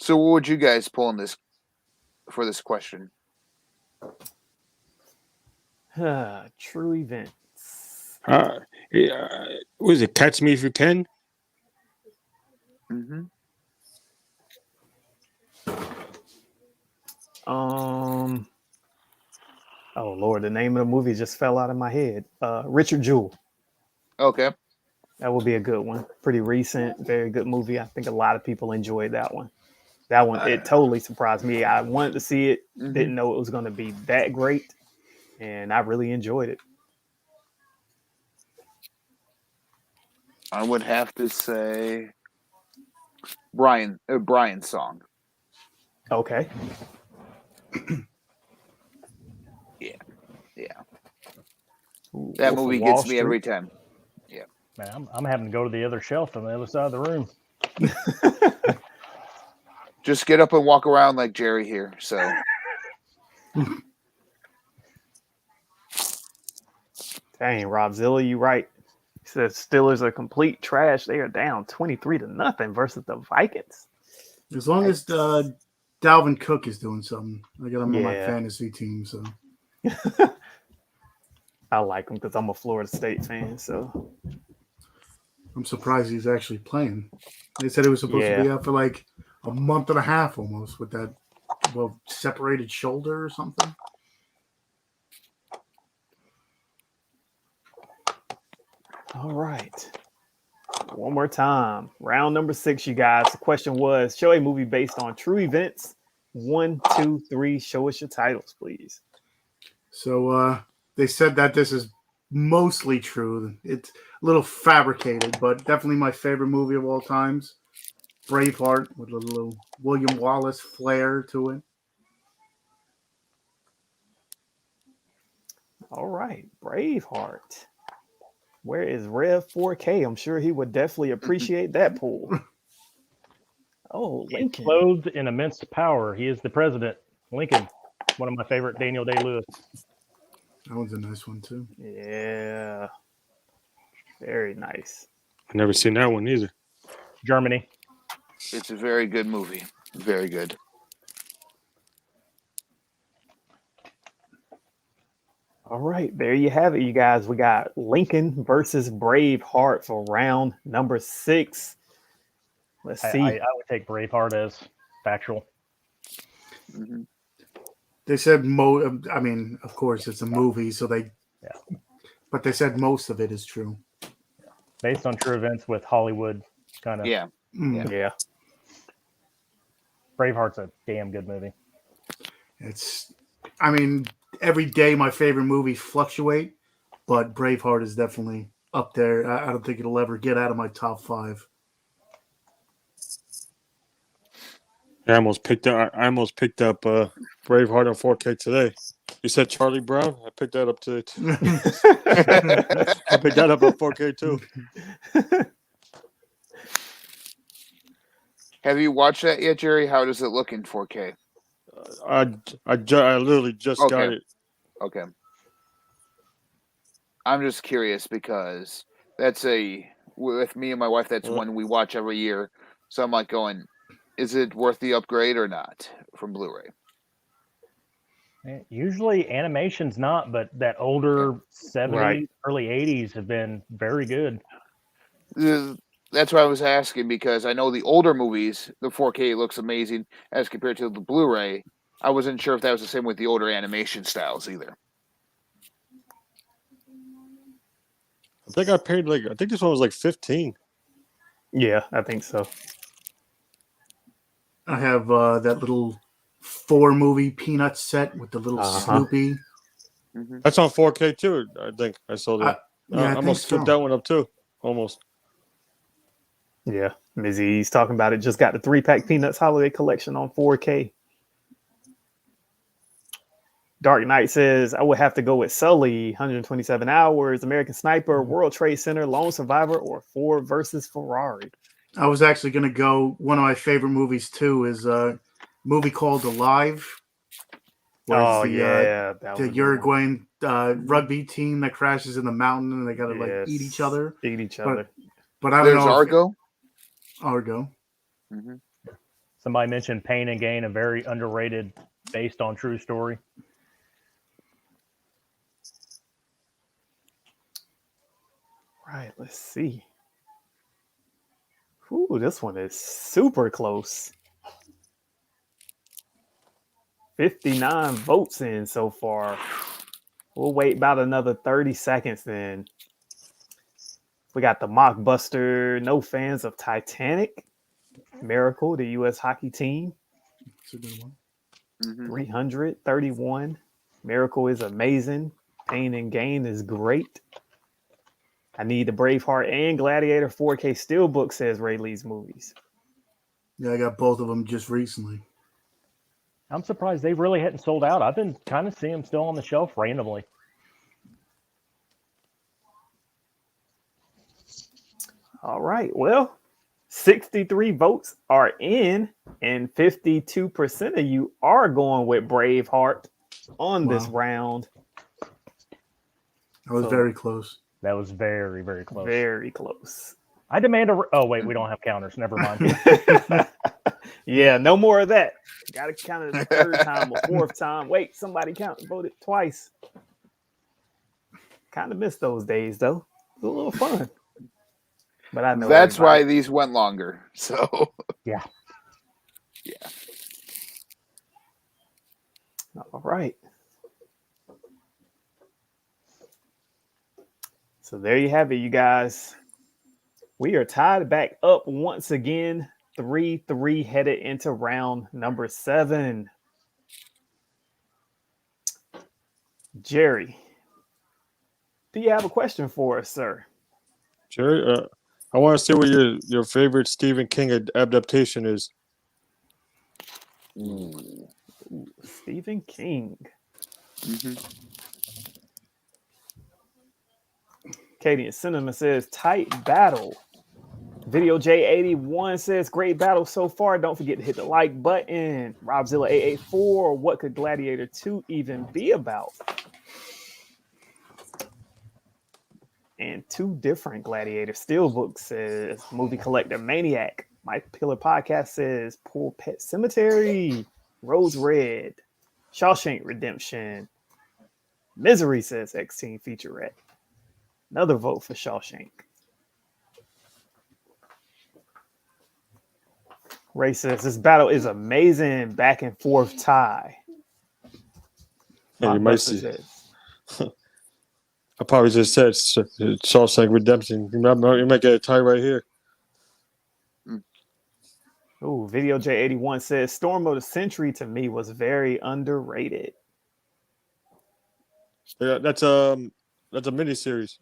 So, what would you guys pull in this for this question? True events. Was it Catch Me If You Can? Mm-hmm. Oh Lord, the name of the movie just fell out of my head. Richard Jewell. Okay. That would be a good one. Pretty recent, very good movie. I think a lot of people enjoyed that one. That one, it totally surprised me. I wanted to see it, didn't know it was going to be that great, and I really enjoyed it. I would have to say Brian's song. Okay. Yeah. Ooh, That Wolf of movie Wall gets me Street. every time. Man, I'm having to go to the other shelf on the other side of the room. Just get up and walk around like Jerry here. So Dang, Robzilla, you right. He says Steelers are complete trash. They are down 23-0 versus the Vikings. As long as Dalvin Cook is doing something, I got him on my Yeah. fantasy team. So I like him because I'm a Florida State fan. So I'm surprised he's actually playing. They said he was supposed to be out for like a month and a half almost with that separated shoulder or something. all right. One more time. Round number 6, you guys. The question was, show a movie based on true events. 1, 2, 3. Show us your titles, please. So they said that this is mostly true. It's a little fabricated, but definitely my favorite movie of all times. Braveheart with a little William Wallace flair to it. All right. Braveheart. Where is Rev 4K? I'm sure he would definitely appreciate that pool. Oh, Lincoln. Clothed in immense power, he is the president. Lincoln, one of my favorite Daniel Day-Lewis. That one's a nice one too. Yeah. Very nice. I've never seen that one either. Germany. it's a very good movie. Very good. All right, there you have it, you guys. We got Lincoln versus Braveheart for round number 6. Let's see. I would take Braveheart as factual. Mm-hmm. They said I mean, of course, it's a movie, so they. Yeah. But they said most of it is true. Based on true events with Hollywood kind of. Yeah. Yeah. Braveheart's a damn good movie. I mean, every day my favorite movies fluctuate, but Braveheart is definitely up there. I don't think it'll ever get out of my top 5. I almost picked up Braveheart on 4K today. You said Charlie Brown? I picked that up today too. I picked that up on 4K too. Have you watched that yet, Jerry? How does it look in 4K? I literally just got it. Okay. I'm just curious because with me and my wife, that's one we watch every year. So I'm like going, is it worth the upgrade or not from Blu-ray? Usually animation's not, but that older 70s, Right. early 80s have been very good. That's why I was asking, because I know the older movies, the 4K looks amazing as compared to the Blu-ray. I wasn't sure if that was the same with the older animation styles either. I think I paid I think this one was like 15. Yeah, I think so. I have that little 4-movie Peanuts set with the little Snoopy. Mm-hmm. That's on 4K too. I think I saw that. I almost skipped that one up too. Almost. Yeah. Mizzy's talking about it. Just got the 3-pack Peanuts Holiday Collection on 4K. Dark Knight says, I would have to go with Sully, 127 Hours, American Sniper, World Trade Center, Lone Survivor, or Ford versus Ferrari. I was actually going to go. One of my favorite movies too is a movie called Alive. Oh, the Uruguayan rugby team that crashes in the mountain and they got to eat each other. But I don't know. Argo. Argo. Mm-hmm. Somebody mentioned Pain and Gain, a very underrated, based on true story. Right, let's see. Ooh, this one is super close. 59 votes in so far. We'll wait about another 30 seconds then. We got the Mockbuster, no fans of Titanic. Miracle, the U.S. hockey team. That's a good one. Mm-hmm. 331. Miracle is amazing. Pain and Gain is great. I need the Braveheart and Gladiator 4K Steelbook, says Ray Lee's Movies. Yeah, I got both of them just recently. I'm surprised they really hadn't sold out. I've been kind of seeing them still on the shelf randomly. All right. Well, 63 votes are in, and 52% of you are going with Braveheart on this Wow. round. I was So- very close. That was very, very close. Very close. I demand a. Oh wait, we don't have counters. Never mind. Yeah, no more of that. Got to count it a third time or fourth time. Wait, somebody voted twice. Kind of missed those days though. It was a little fun. But I know That's why everybody. these went longer. So Yeah. All right. So there you have it, you guys. We are tied back up once again. 3-3 headed into round number 7. Jerry, do you have a question for us, sir? Jerry, I want to see what your favorite Stephen King adaptation is. Ooh, Stephen King. Katie and Cinema says tight battle. Video J81 says great battle so far. Don't forget to hit the like button. Robzilla884, what could Gladiator 2 even be about? And 2 different Gladiator Steelbook says Movie Collector Maniac. My Pillar Podcast says Poor Pet Cemetery. Rose Red. Shawshank Redemption. Misery says X-Team Featurette. Another vote for Shawshank. Ray says this battle is amazing. Back and forth tie. Yeah, you might see. I probably just said Shawshank Redemption. You might get a tie right here. Ooh, Video J81 says Storm of the Century to me was very underrated. Yeah, that's a miniseries.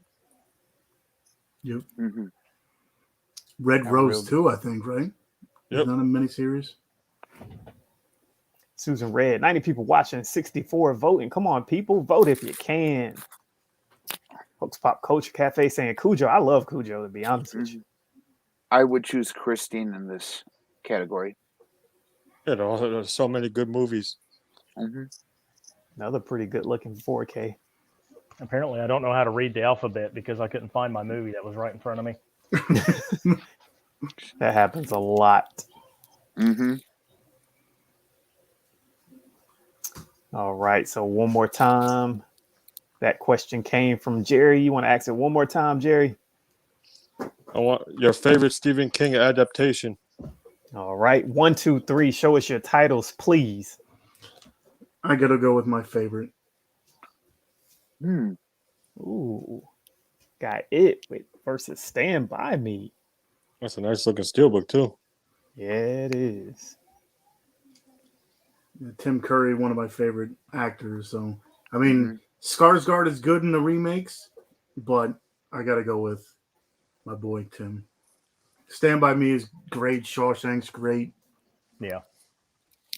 Yep. Mhm. Red Not Rose real too, I think, right? Yep. Is that a miniseries? Susan Red, 90 people watching, 64 voting. Come on, people, vote if you can. Folks Pop Culture Cafe saying Cujo. I love Cujo, to be honest with you. I would choose Christine in this category. Yeah, there's so many good movies. Another pretty good looking 4K. Apparently, I don't know how to read the alphabet because I couldn't find my movie that was right in front of me. That happens a lot. All right, so one more time. That question came from Jerry. You want to ask it one more time, Jerry? I want your favorite Stephen King adaptation. All right, 1, 2, 3. Show us your titles, please. I gotta go with my favorite. Ooh, got it versus Stand By Me. That's a nice looking steelbook too. Yeah, it is. Tim Curry, one of my favorite actors. So, I mean, Skarsgård is good in the remakes, but I got to go with my boy Tim. Stand By Me is great. Shawshank's great. Yeah.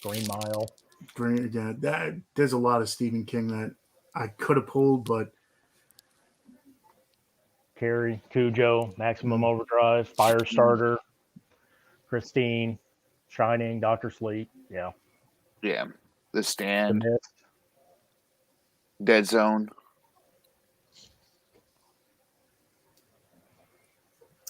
Green Mile. There's a lot of Stephen King that I could have pulled, but Carrie, Cujo, Maximum Overdrive, Firestarter, Christine, Shining, Doctor Sleep. Yeah. Yeah. The The Stand, Mist. Dead Zone.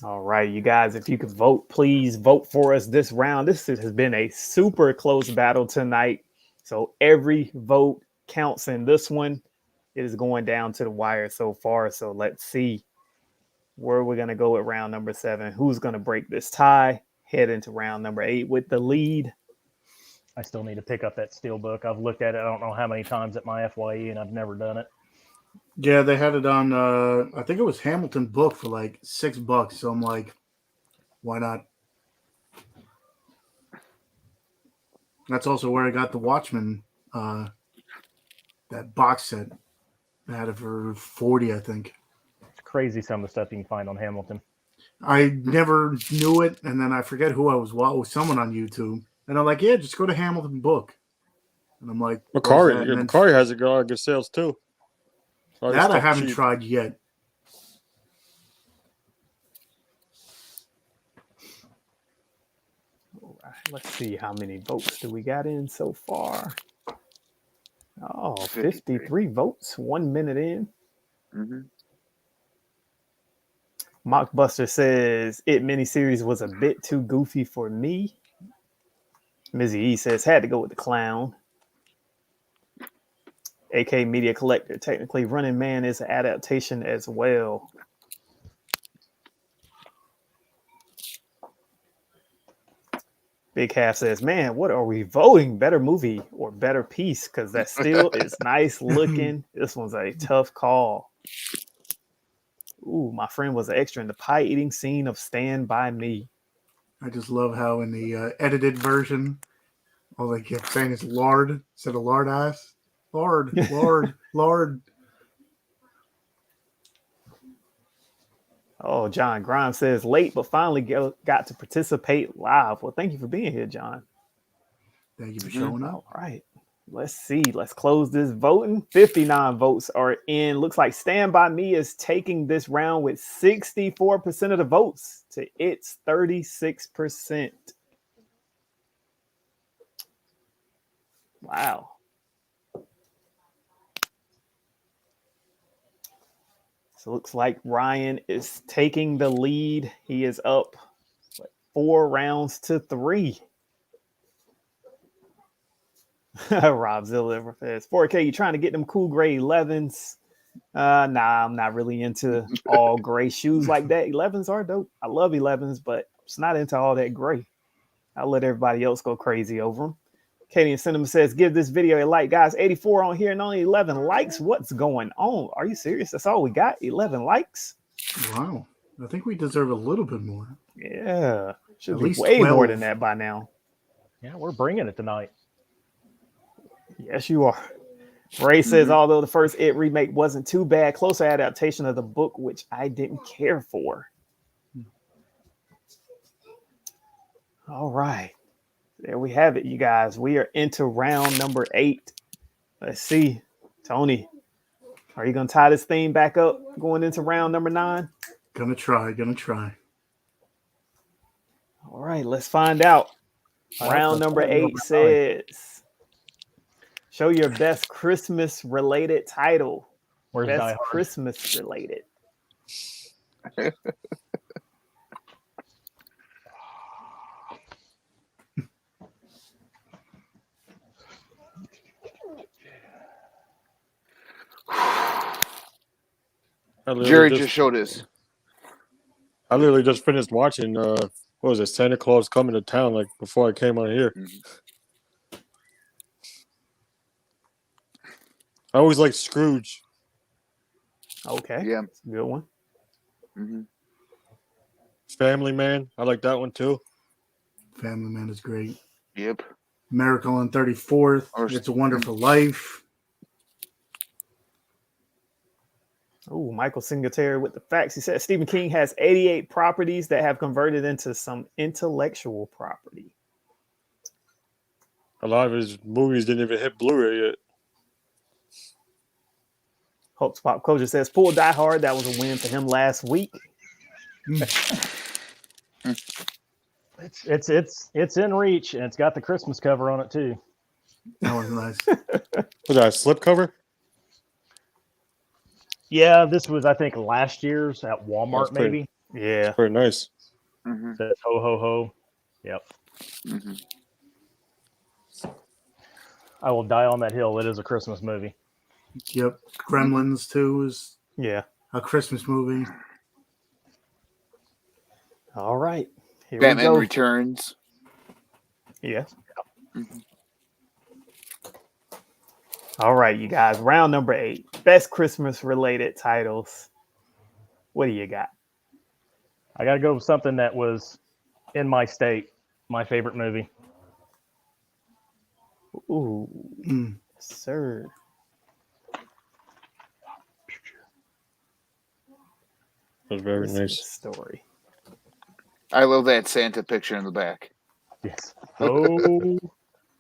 All right, you guys, if you could vote, please vote for us this round. This has been a super close battle tonight. So every vote counts in this one. It is going down to the wire so far. So let's see where we're going to go at round number 7. Who's going to break this tie? Head into round number 8 with the lead. I still need to pick up that Steelbook. I've looked at it I don't know how many times at my FYE, and I've never done it. yeah, they had it on. I think it was Hamilton Book for like $6. So I'm like, why not? That's also where I got the Watchmen, that box set. I had it for $40, I think. It's crazy some of the stuff you can find on Hamilton. I never knew it, and then I forget who I was. Well, it was someone on YouTube, and I'm like, "Yeah, just go to Hamilton Book." And I'm like, Macari has a lot of good sales too. That I haven't tried yet. Let's see how many votes do we got in so far. Oh, 53 votes, 1 minute in. Mm-hmm. Mockbuster says It miniseries was a bit too goofy for me. Mizzy E says had to go with the clown. AK Media Collector, technically Running Man is an adaptation as well. Big Half says, man, what are we voting? Better movie or better piece? Because that still is nice looking. This one's a tough call. Ooh, my friend was an extra in the pie eating scene of Stand By Me. I just love how in the edited version, all they kept saying is lard instead of lard ass. Lard, lard, lard. Oh, John Grimes says late, but finally got to participate live. Well, thank you for being here, John. Thank you for showing up. All right. Let's see. Let's close this voting. 59 votes are in. Looks like Stand By Me is taking this round with 64% of the votes to its 36%. Wow. So it looks like Ryan is taking the lead. He is up 4 rounds to 3. Rob Zilla says 4K, you trying to get them cool gray 11s? Nah, I'm not really into all gray shoes like that. 11s are dope. I love 11s, but I'm just not into all that gray. I'll let everybody else go crazy over them. Katie and Cinema says, give this video a like. Guys, 84 on here and only 11 likes. What's going on? Are you serious? That's all we got? 11 likes? Wow. I think we deserve a little bit more. Yeah. Should At be least way 12. more than that by now. Yeah, we're bringing it tonight. Yes, you are. Ray says, although the first It remake wasn't too bad, closer adaptation of the book, which I didn't care for. All right. There we have it, you guys. We are into round number 8. Let's see. Tony, are you going to tie this thing back up going into round number 9? Gonna try. All right, let's find out. Round number 8 says, show your best Christmas-related title. Where's Die Best Hard? Christmas-related. Jerry just showed us. I literally just finished watching what was it, Santa Claus Coming to Town, like before I came on here. I always like Scrooge. Okay. Yeah. That's a good one. Mm-hmm. Family Man, I like that one too. Family Man is great. Yep. Miracle on 34th. It's a Wonderful Life. Oh, Michael Singletary with the facts. He said Stephen King has 88 properties that have converted into some intellectual property. A lot of his movies didn't even hit Blu-ray yet. Hopes Pop Culture says pull Die Hard. That was a win for him last week. It's in reach, and it's got the Christmas cover on it too. That was nice. Was that a slip cover? Yeah, this was, I think, last year's at Walmart, That's pretty- maybe. Yeah. Very nice. Mm-hmm. Says ho ho ho. Yep. Mm-hmm. I will die on that hill. It is a Christmas movie. Yep. Gremlins 2 is Yeah. a Christmas movie. All right. Here Batman we go. Returns. Yeah. Mm-hmm. All right, you guys. Round number 8. Best Christmas related titles. What do you got? I got to go with something that was in my state. My favorite movie. Ooh, sir. That was very Christmas nice. story. I love that Santa picture in the back. Yes. Oh,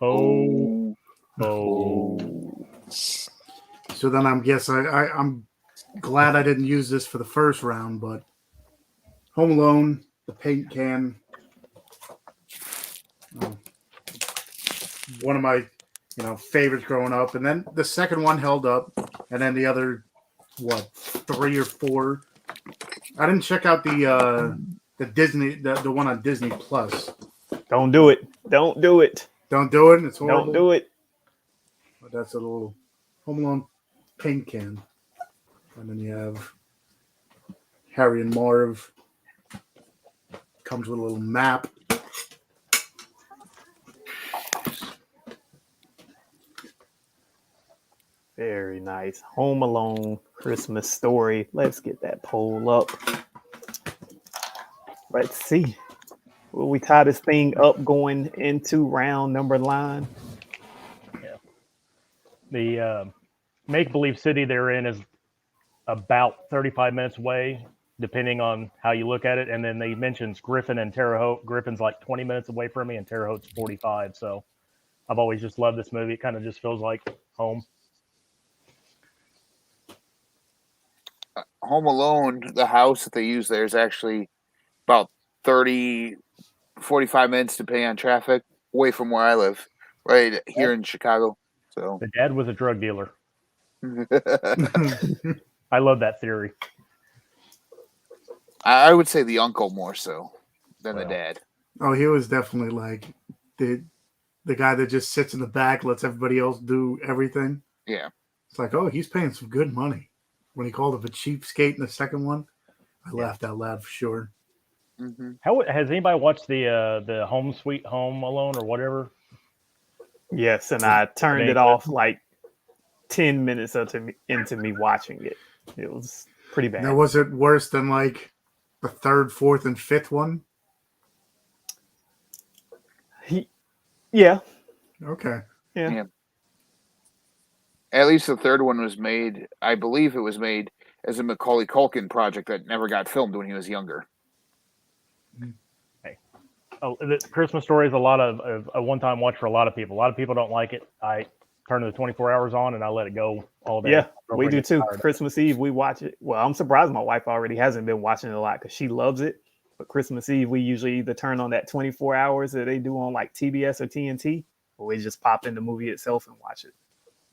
oh, oh. So then I'm I'm glad I didn't use this for the first round, but Home Alone, the paint can. One of my favorites growing up, and then the second one held up, and then the other 3 or 4. I didn't check out the Disney the one on Disney Plus. Don't do it. Don't do it. Don't do it. It's horrible. Don't do it. But that's a little Home Alone paint can, and then you have Harry and Marv. Comes with a little map. Very nice. Home Alone Christmas Story. Let's get that poll up. Let's see. Will we tie this thing up going into round number 9? Yeah. The make-believe city they're in is about 35 minutes away, depending on how you look at it. And then they mentions Griffin and Terre Haute. Griffin's like 20 minutes away from me, and Terre Haute's 45. So I've always just loved this movie. It kind of just feels like home. Home Alone, the house that they use there is actually about 30, 45 minutes, depending on traffic, away from where I live, right here in Chicago. So The dad was a drug dealer. I love that theory. I would say the uncle more so than the dad. Oh, he was definitely like the guy that just sits in the back, lets everybody else do everything. Yeah. It's like, oh, he's paying some good money. When he called him a cheapskate in the second one, I laughed out loud for sure. Mm-hmm. How has anybody watched the Home Sweet Home Alone or whatever? Yes, and I turned it off like 10 minutes into me watching it. It was pretty bad. Now, was it worse than like the 3rd, 4th, and 5th one? Yeah. Okay. Yeah. At least the 3rd one was made, I believe it was made as a Macaulay Culkin project that never got filmed when he was younger. Hey. Oh, the Christmas Story is a one-time watch for a lot of people. A lot of people don't like it. I turn the 24 hours on and I let it go all day. Yeah, we do too. Christmas Eve, we watch it. Well, I'm surprised my wife already hasn't been watching it a lot because she loves it. But Christmas Eve, we usually either turn on that 24 hours that they do on like TBS or TNT, or we just pop in the movie itself and watch it.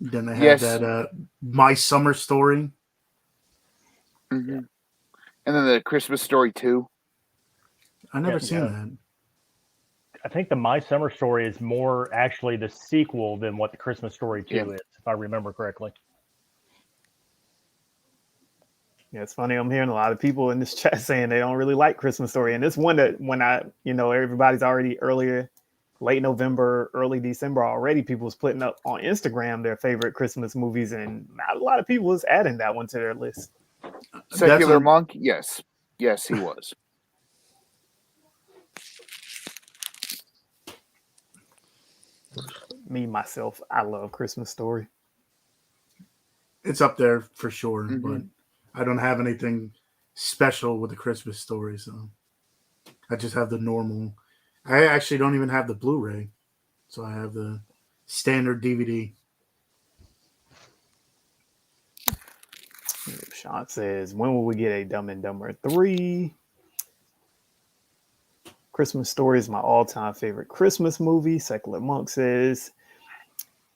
Then they have that My Summer Story. Mm-hmm. And then the Christmas Story 2. I never seen that. I think the My Summer Story is more actually the sequel than what the Christmas Story 2 is, if I remember correctly. Yeah, it's funny. I'm hearing a lot of people in this chat saying they don't really like Christmas Story. And it's one that when everybody's already late November, early December already, people was putting up on Instagram their favorite Christmas movies, and not a lot of people was adding that one to their list. Secular Monk, yes. Yes, he was. Me, myself, I love Christmas Story. It's up there for sure, Mm-hmm. but I don't have anything special with the Christmas Story, so I just have the normal. I actually don't even have the Blu-ray, so I have the standard DVD. Sean says, when will we get a Dumb and Dumber 3? Christmas Story is my all-time favorite Christmas movie. Secular Monk says,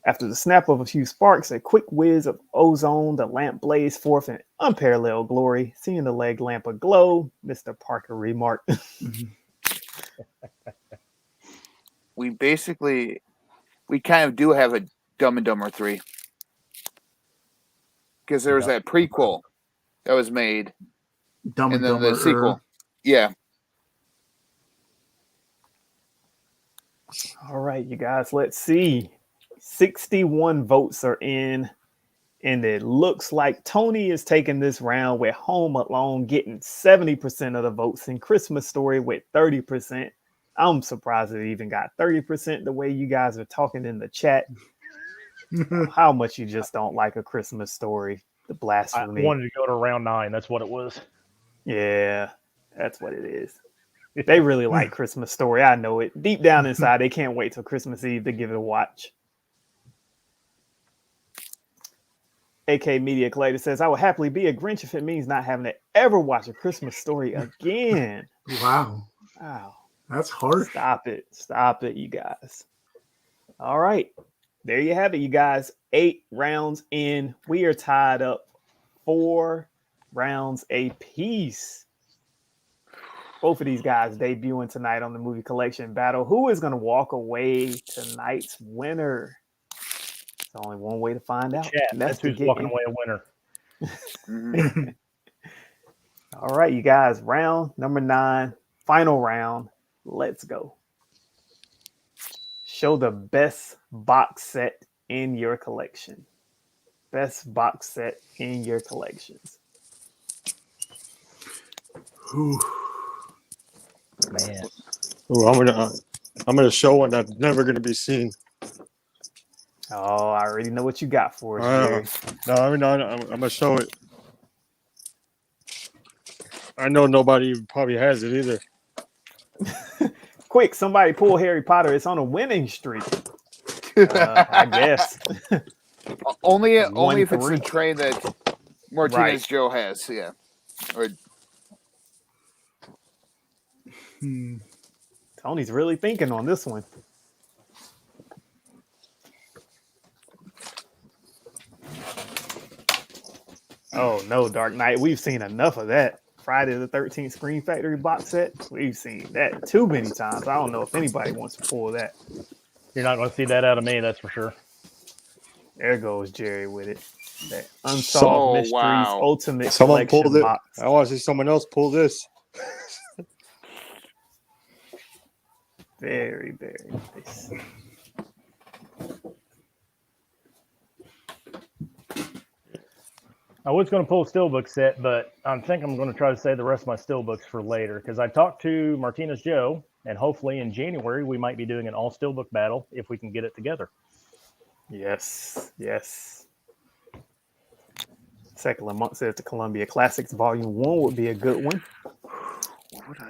after the snap of a few sparks, a quick whiz of ozone, the lamp blazed forth in unparalleled glory. Seeing the leg lamp aglow, Mr. Parker remarked. We kind of do have a Dumb and Dumber 3. Because there was that prequel that was made. Dumb and then Dumber. the sequel. Yeah. All right, you guys, let's see. 61 votes are in, and it looks like Tony is taking this round with Home Alone getting 70% of the votes and Christmas Story with 30%. I'm surprised it even got 30% the way you guys are talking in the chat. How much you just don't like A Christmas Story. The blasphemy. I wanted to go to round 9. That's what it was. Yeah, that's what it is. They really like Christmas Story. I know it. Deep down inside, they can't wait till Christmas Eve to give it a watch. AK Media Collector says, I will happily be a Grinch if it means not having to ever watch A Christmas Story again. Wow. Wow. That's harsh. Stop it, you guys. All right, there you have it, you guys. 8 rounds in. We are tied up 4 rounds apiece. Both of these guys debuting tonight on the movie collection battle. Who is going to walk away tonight's winner? There's only one way to find out. Chat, that's who's walking away a winner. Mhm. All right, you guys. Round number 9, final round. Let's go. Show the best box set in your collection. Best box set in your collections. Ooh. Man. Ooh, I'm gonna show one that's never gonna be seen. Oh, I already know what you got for us, Jerry. No, I mean, I'm gonna show it. I know nobody probably has it either. Quick, somebody pull Harry Potter. It's on a winning streak. I guess. Only if it's the 1-3. train that Martinez Joe has. Yeah. Or Tony's really thinking on this one. Oh no, Dark Knight. We've seen enough of that. Friday the 13th Screen Factory box set. We've seen that too many times. I don't know if anybody wants to pull that. You're not going to see that out of me, that's for sure. There goes Jerry with it. That Unsolved Mysteries Ultimate Someone Collection pulled it. box. I want to see someone else pull this. Very, very nice. I was going to pull a steelbook set, but I think I'm going to try to save the rest of my steelbooks for later because I talked to Martinez Joe, and hopefully in January we might be doing an all steelbook battle if we can get it together. Yes, yes. Secular Monk says the Columbia Classics Volume 1 would be a good one.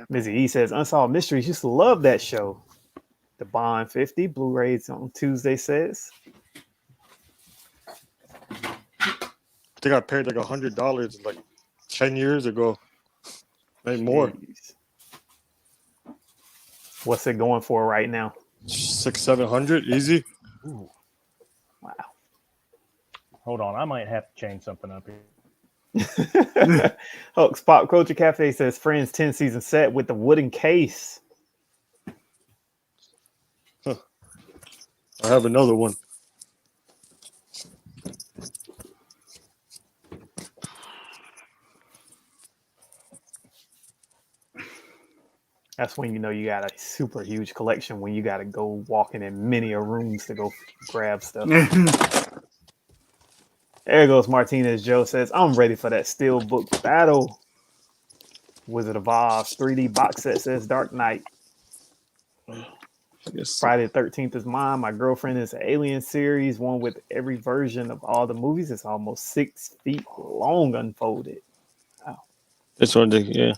Mizzy E says Unsolved Mysteries. Used to love that show. The Bond 50 Blu-rays on Tuesday says. I think I paid like $100 like 10 years ago. Maybe more. Jeez. What's it going for right now? 600-700 easy. Ooh. Wow. Hold on, I might have to change something up here. Hulk Pop Culture Cafe says Friends 10 season set with the wooden case. I have another one. That's when you know you got a super huge collection when you got to go walking in many rooms to go grab stuff. There goes Martinez Joe says, I'm ready for that steelbook battle. Wizard of Oz 3D box set says Dark Knight. Friday the 13th is mine. My girlfriend is an Alien series, one with every version of all the movies. It's almost 6 feet long unfolded. Wow. This one, yeah.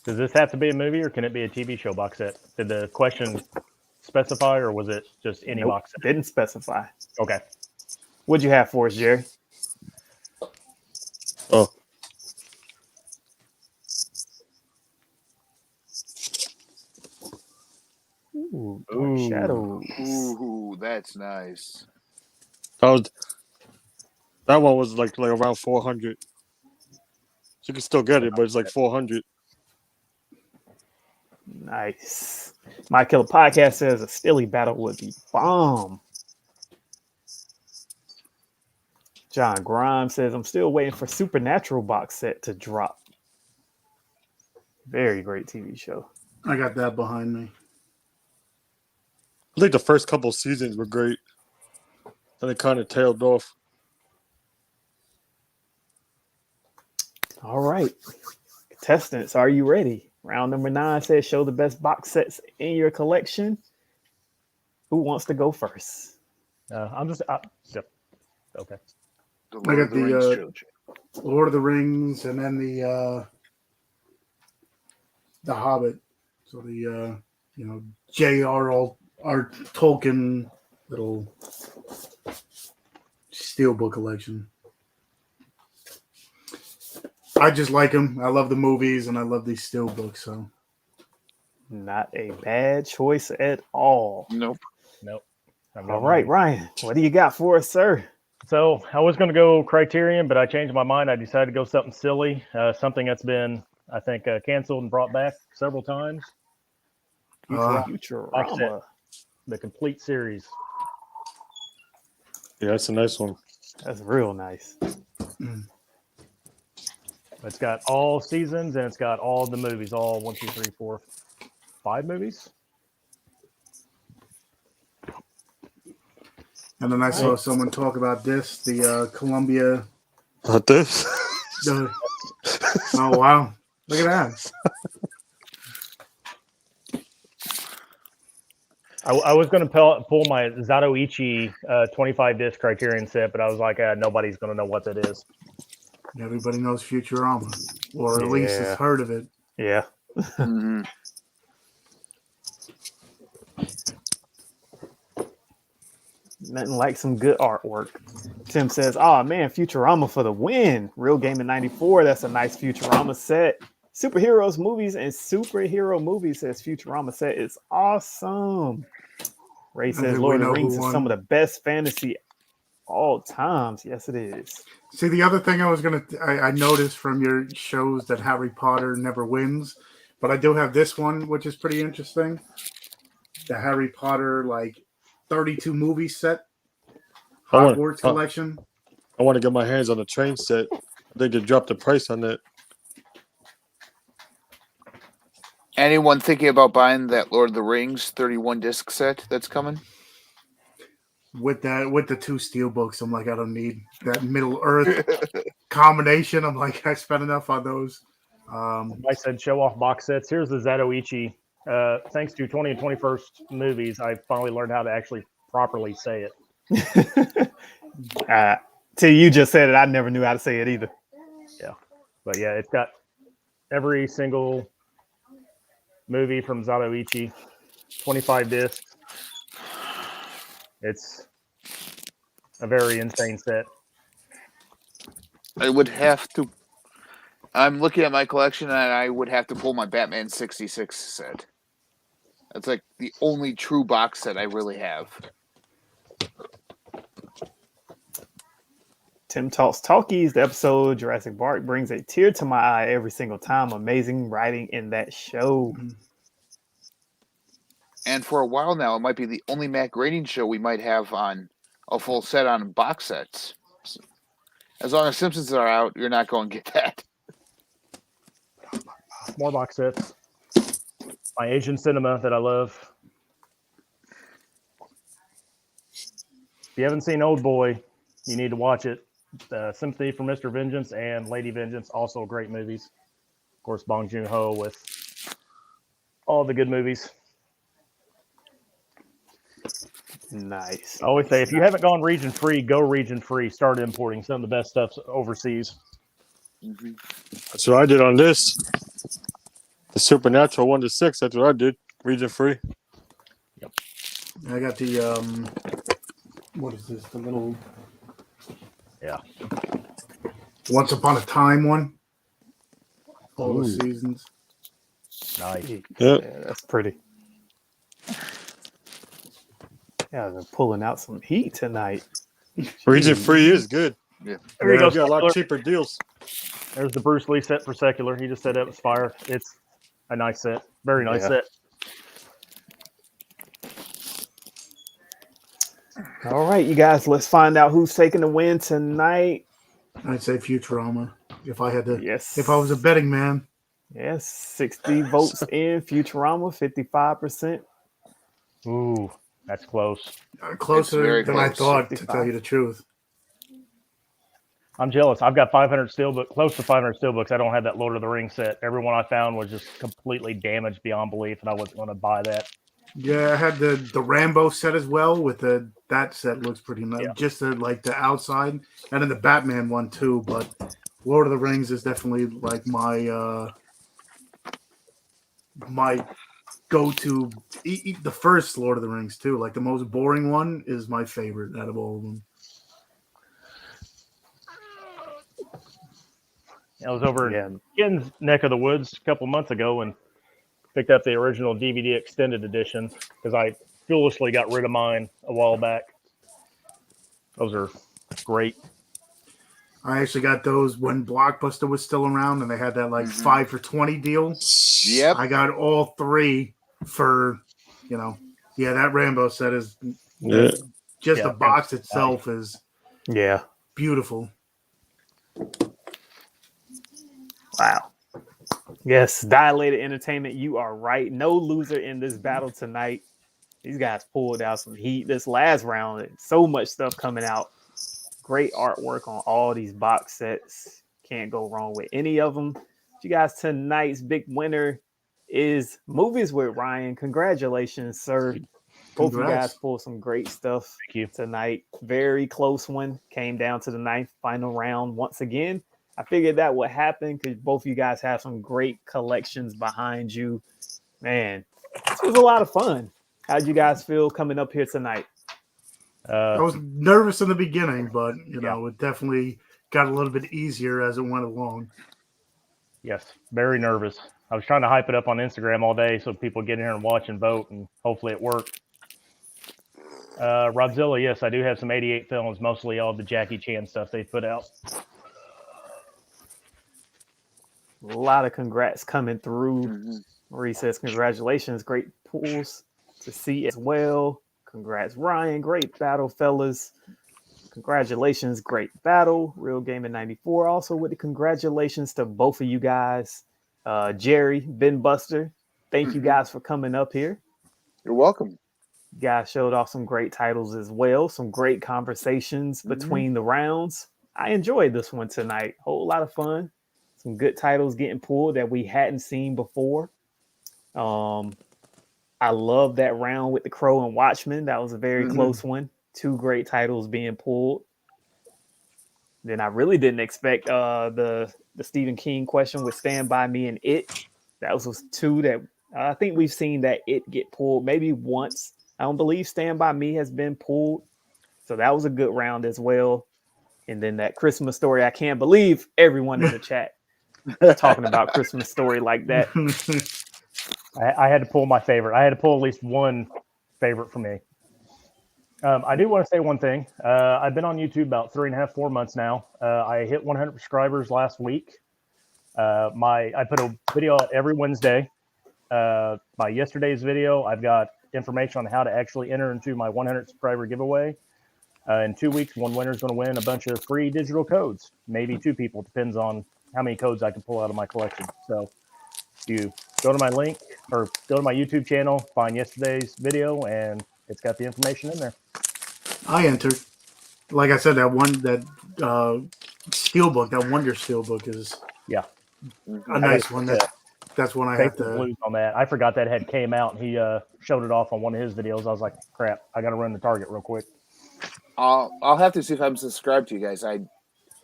Does this have to be a movie or can it be a TV show box set? Did the question specify or was it just any Nope, box set? didn't specify. Okay. What'd you have for us, Jerry? Oh. Ooh, Dark Shadows. Ooh, that's nice. That one was like around 400. You can still get it, but it's like 400. Nice. My Killer Podcast says a Stilly battle would be bomb. John Grimes says I'm still waiting for Supernatural box set to drop. Very great TV show. I got that behind me. I think the first couple seasons were great. And they kind of tailed off. All right. Contestants, are you ready? Round number 9 says show the best box sets in your collection. Who wants to go first? I'm just yep. Okay. The I got Lord of the Rings the trilogy. Lord of the Rings and then the Hobbit. So the J.R.R. Tolkien little steelbook collection. I just like them. I love the movies and I love these steelbooks. So Not a bad choice at all. Nope. I've got All right, mine. Ryan, what do you got for us, sir? So I was going to go Criterion, but I changed my mind. I decided to go something silly, something that's been, I think, canceled and brought back several times. Futurama. The complete series. Yeah, that's a nice one. That's real nice. It's got all seasons and it's got all the movies, all 1, 2, 3, 4, 5 movies. And then I saw someone talk about this, the Columbia. Not this. Oh, wow. Look at that. I was going to pull my Zatoichi 25 disc Criterion set, but I was like, nobody's going to know what that is. Everybody knows Futurama, or at least has heard of it. Yeah. Mm-hmm. Nothing like some good artwork. Tim says, "Oh man, Futurama for the win! Real Game in '94. That's a nice Futurama set. Superheroes movies and superhero movies says Futurama set is awesome." Ray says, think "Lord we of the know who Rings is won. some of the best fantasy all times." Yes, it is. See, the other thing I noticed from your shows that Harry Potter never wins, but I do have this one, which is pretty interesting. The Harry Potter, 32 movie set, Hogwarts collection. I want to get my hands on the train set. I think they dropped the price on that. Anyone thinking about buying that Lord of the Rings 31 disc set that's coming? With the 2 steel books, I'm like, I don't need that Middle Earth combination. I'm like, I spent enough on those. I said show off box sets. Here's the Zatoichi. Thanks to 20 and 21st movies, I finally learned how to actually properly say it. Till you just said it, I never knew how to say it either. Yeah. But yeah, it's got every single movie from Zatoichi, 25 discs. It's a very insane set. I would have to. I'm looking at my collection, and I would have to pull my Batman 66 set. That's like the only true box set I really have. Tim Talks Talkies, the episode Jurassic Park brings a tear to my eye every single time. Amazing writing in that show. And for a while now, it might be the only Matt Grading show we might have on a full set on box sets. So, as long as Simpsons are out, you're not going to get that. More box sets. My Asian cinema that I love. If you haven't seen Old Boy, you need to watch it. Sympathy for Mr. Vengeance and Lady Vengeance, also great movies. Of course, Bong Joon-ho with all the good movies. Nice. I always say, if you haven't gone region free, go region free. Start importing some of the best stuff overseas. Mm-hmm. That's what I did on this. The Supernatural 1 to 6. That's what I did. Region free. Yep. I got the what is this? The little Once Upon a Time one. All the seasons. Nice. Yep. Yeah, that's pretty. Yeah, they're pulling out some heat tonight. Region free is good. Yeah. There you You go. got a lot Secular. cheaper deals. There's the Bruce Lee set for Secular. He just said it was fire. It's a nice set. Very nice set. All right, you guys, let's find out who's taking the win tonight. I'd say Futurama. If I had to, Yes. if I was a betting man. Yes, 60 votes in Futurama, 55%. Ooh, that's close. Closer very than I close. thought, to 65. tell you the truth. I'm jealous. I've got 500 steelbook, close to 500 steelbooks. I don't have that Lord of the Rings set. Everyone I found was just completely damaged beyond belief, and I wasn't going to buy that. Yeah, I had the Rambo set as well. With that set looks pretty nice. Yeah. Just the outside, and then the Batman one too. But Lord of the Rings is definitely like my go-to. The first Lord of the Rings too. Like the most boring one is my favorite out of all of them. I was over in Ken's neck of the woods a couple months ago, and picked up the original DVD extended edition because I foolishly got rid of mine a while back. Those are great. I actually got those when Blockbuster was still around, and they had that like 5 for $20 deal. Yep. I got all 3 for, that Rambo set is just the box itself is beautiful. Wow. Yes, Dilated Entertainment, you are right. No loser in this battle tonight. These guys pulled out some heat this last round. So much stuff coming out. Great artwork on all these box sets. Can't go wrong with any of them. You guys, tonight's big winner is Movies with Ryan. Congratulations, sir. Both of you guys pulled some great stuff tonight. Very close one. Came down to the 9th final round once again. I figured that would happen because both of you guys have some great collections behind you. Man, this was a lot of fun. How'd you guys feel coming up here tonight? I was nervous in the beginning, but, it definitely got a little bit easier as it went along. Yes, very nervous. I was trying to hype it up on Instagram all day so people get in here and watch and vote, and hopefully it worked. Rodzilla, yes, I do have some 88 films, mostly all the Jackie Chan stuff they put out. A lot of congrats coming through. Marie says, congratulations. Great pools to see as well. Congrats, Ryan. Great battle, fellas. Congratulations. Great battle. Real Gaming 94. Also with the congratulations to both of you guys. Jerry, Ben Buster. Thank you guys for coming up here. You're welcome. You guys showed off some great titles as well. Some great conversations between the rounds. I enjoyed this one tonight. Whole lot of fun. Some good titles getting pulled that we hadn't seen before. I love that round with the Crow and Watchmen. That was a very close one. 2 great titles being pulled. Then I really didn't expect the Stephen King question with Stand By Me and It. That was 2 that I think we've seen that It get pulled maybe once. I don't believe Stand By Me has been pulled. So that was a good round as well. And then that Christmas Story. I can't believe everyone in the chat talking about Christmas Story like that. I had to pull my favorite. I had to pull at least one favorite for me. I do want to say one thing. I've been on YouTube about 3.5, 4 months now. I hit 100 subscribers last week. I put a video out every Wednesday. My yesterday's video, I've got information on how to actually enter into my 100 subscriber giveaway. In 2 weeks, one winner is going to win a bunch of free digital codes. Maybe 2 people. Depends on how many codes I can pull out of my collection. So you go to my link or go to my YouTube channel, find yesterday's video, and it's got the information in there. I entered. Like I said, that steelbook, that Wonder Steelbook is a nice one. That's one I have to lose on that. I forgot that had came out, and he showed it off on one of his videos. I was like, crap, I got to run the Target real quick. I'll have to see if I'm subscribed to you guys. I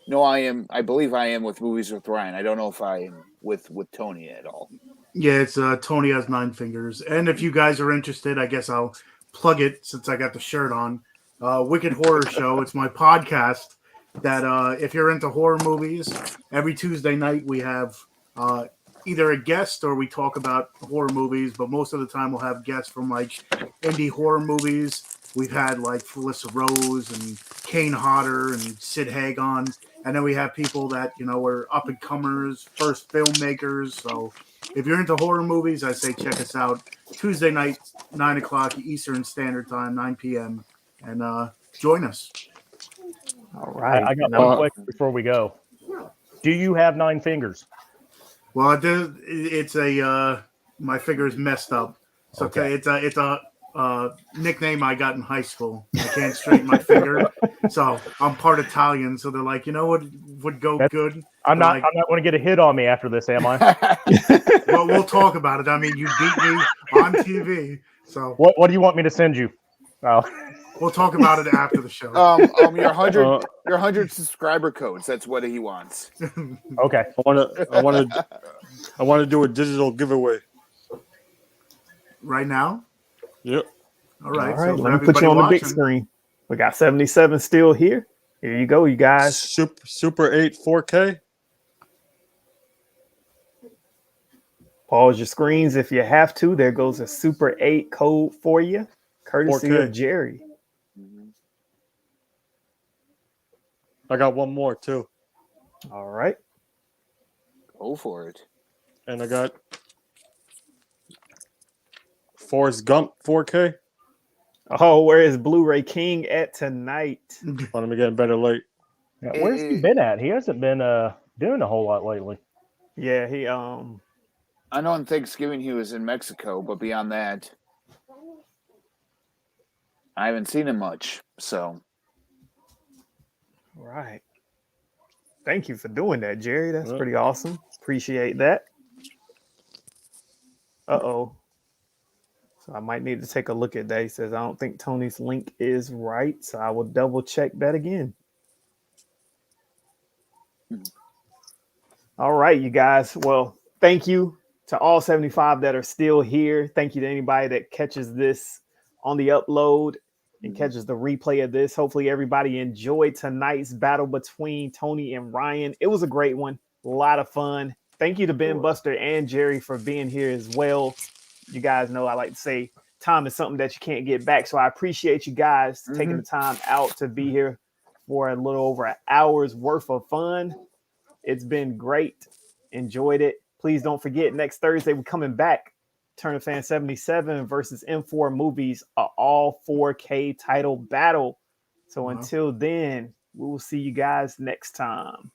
know I am. I believe I am with Movies with Ryan. I don't know if I am with Tony at all. Yeah, it's Tony has 9 fingers. And if you guys are interested, I guess I'll plug it since I got the shirt on. Wicked Horror Show. It's my podcast that if you're into horror movies, every Tuesday night we have either a guest or we talk about horror movies, but most of the time we'll have guests from like indie horror movies. We've had like Felissa Rose and Kane Hodder and Sid Haig on. And then we have people that, are up and comers, first filmmakers. So if you're into horror movies, I say check us out Tuesday night, 9 o'clock Eastern Standard Time, 9 p.m. And join us. All right. I got one question before we go. Do you have 9 fingers? Well, it's my finger's messed up. So okay. It's a nickname I got in high school. I can't straighten my finger, so I'm part Italian. So they're like, what would go good? I'm not going to get a hit on me after this, am I? Well, we'll talk about it. I mean, you beat me on TV. So what do you want me to send you? Oh. We'll talk about it after the show. Your 100 subscriber codes. That's what he wants. Okay. I want to do a digital giveaway. Right now? Yep. All right. So let me put you on the big screen. We got 77 still here. Here you go, you guys. Super 8 4K. Pause your screens if you have to. There goes a Super 8 code for you, courtesy 4K. of Jerry. I got one more too, All right. Go for it. and I got Forrest Gump 4K. Oh, where is Blu-ray King at tonight? Let me get better late. Yeah, where's he been at? He hasn't been doing a whole lot lately. Yeah, he I know on Thanksgiving he was in Mexico, but beyond that, I haven't seen him much. So right. Thank you for doing that, Jerry. That's Yep. pretty awesome. Appreciate that. Uh-oh. So I might need to take a look at that. He says, I don't think Tony's link is right. So I will double check that again. All right, you guys. Well, thank you to all 75 that are still here. Thank you to anybody that catches this on the upload and catches the replay of this. Hopefully everybody enjoyed tonight's battle between Tony and Ryan. It was a great one. A lot of fun. Thank you to Ben Buster and Jerry for being here as well. You guys know I like to say time is something that you can't get back. So I appreciate you guys taking the time out to be here for a little over an hour's worth of fun. It's been great. Enjoyed it. Please don't forget, next Thursday we're coming back. Turner Fan 77 versus M4 Movies, a all 4K title battle. So until then, we will see you guys next time.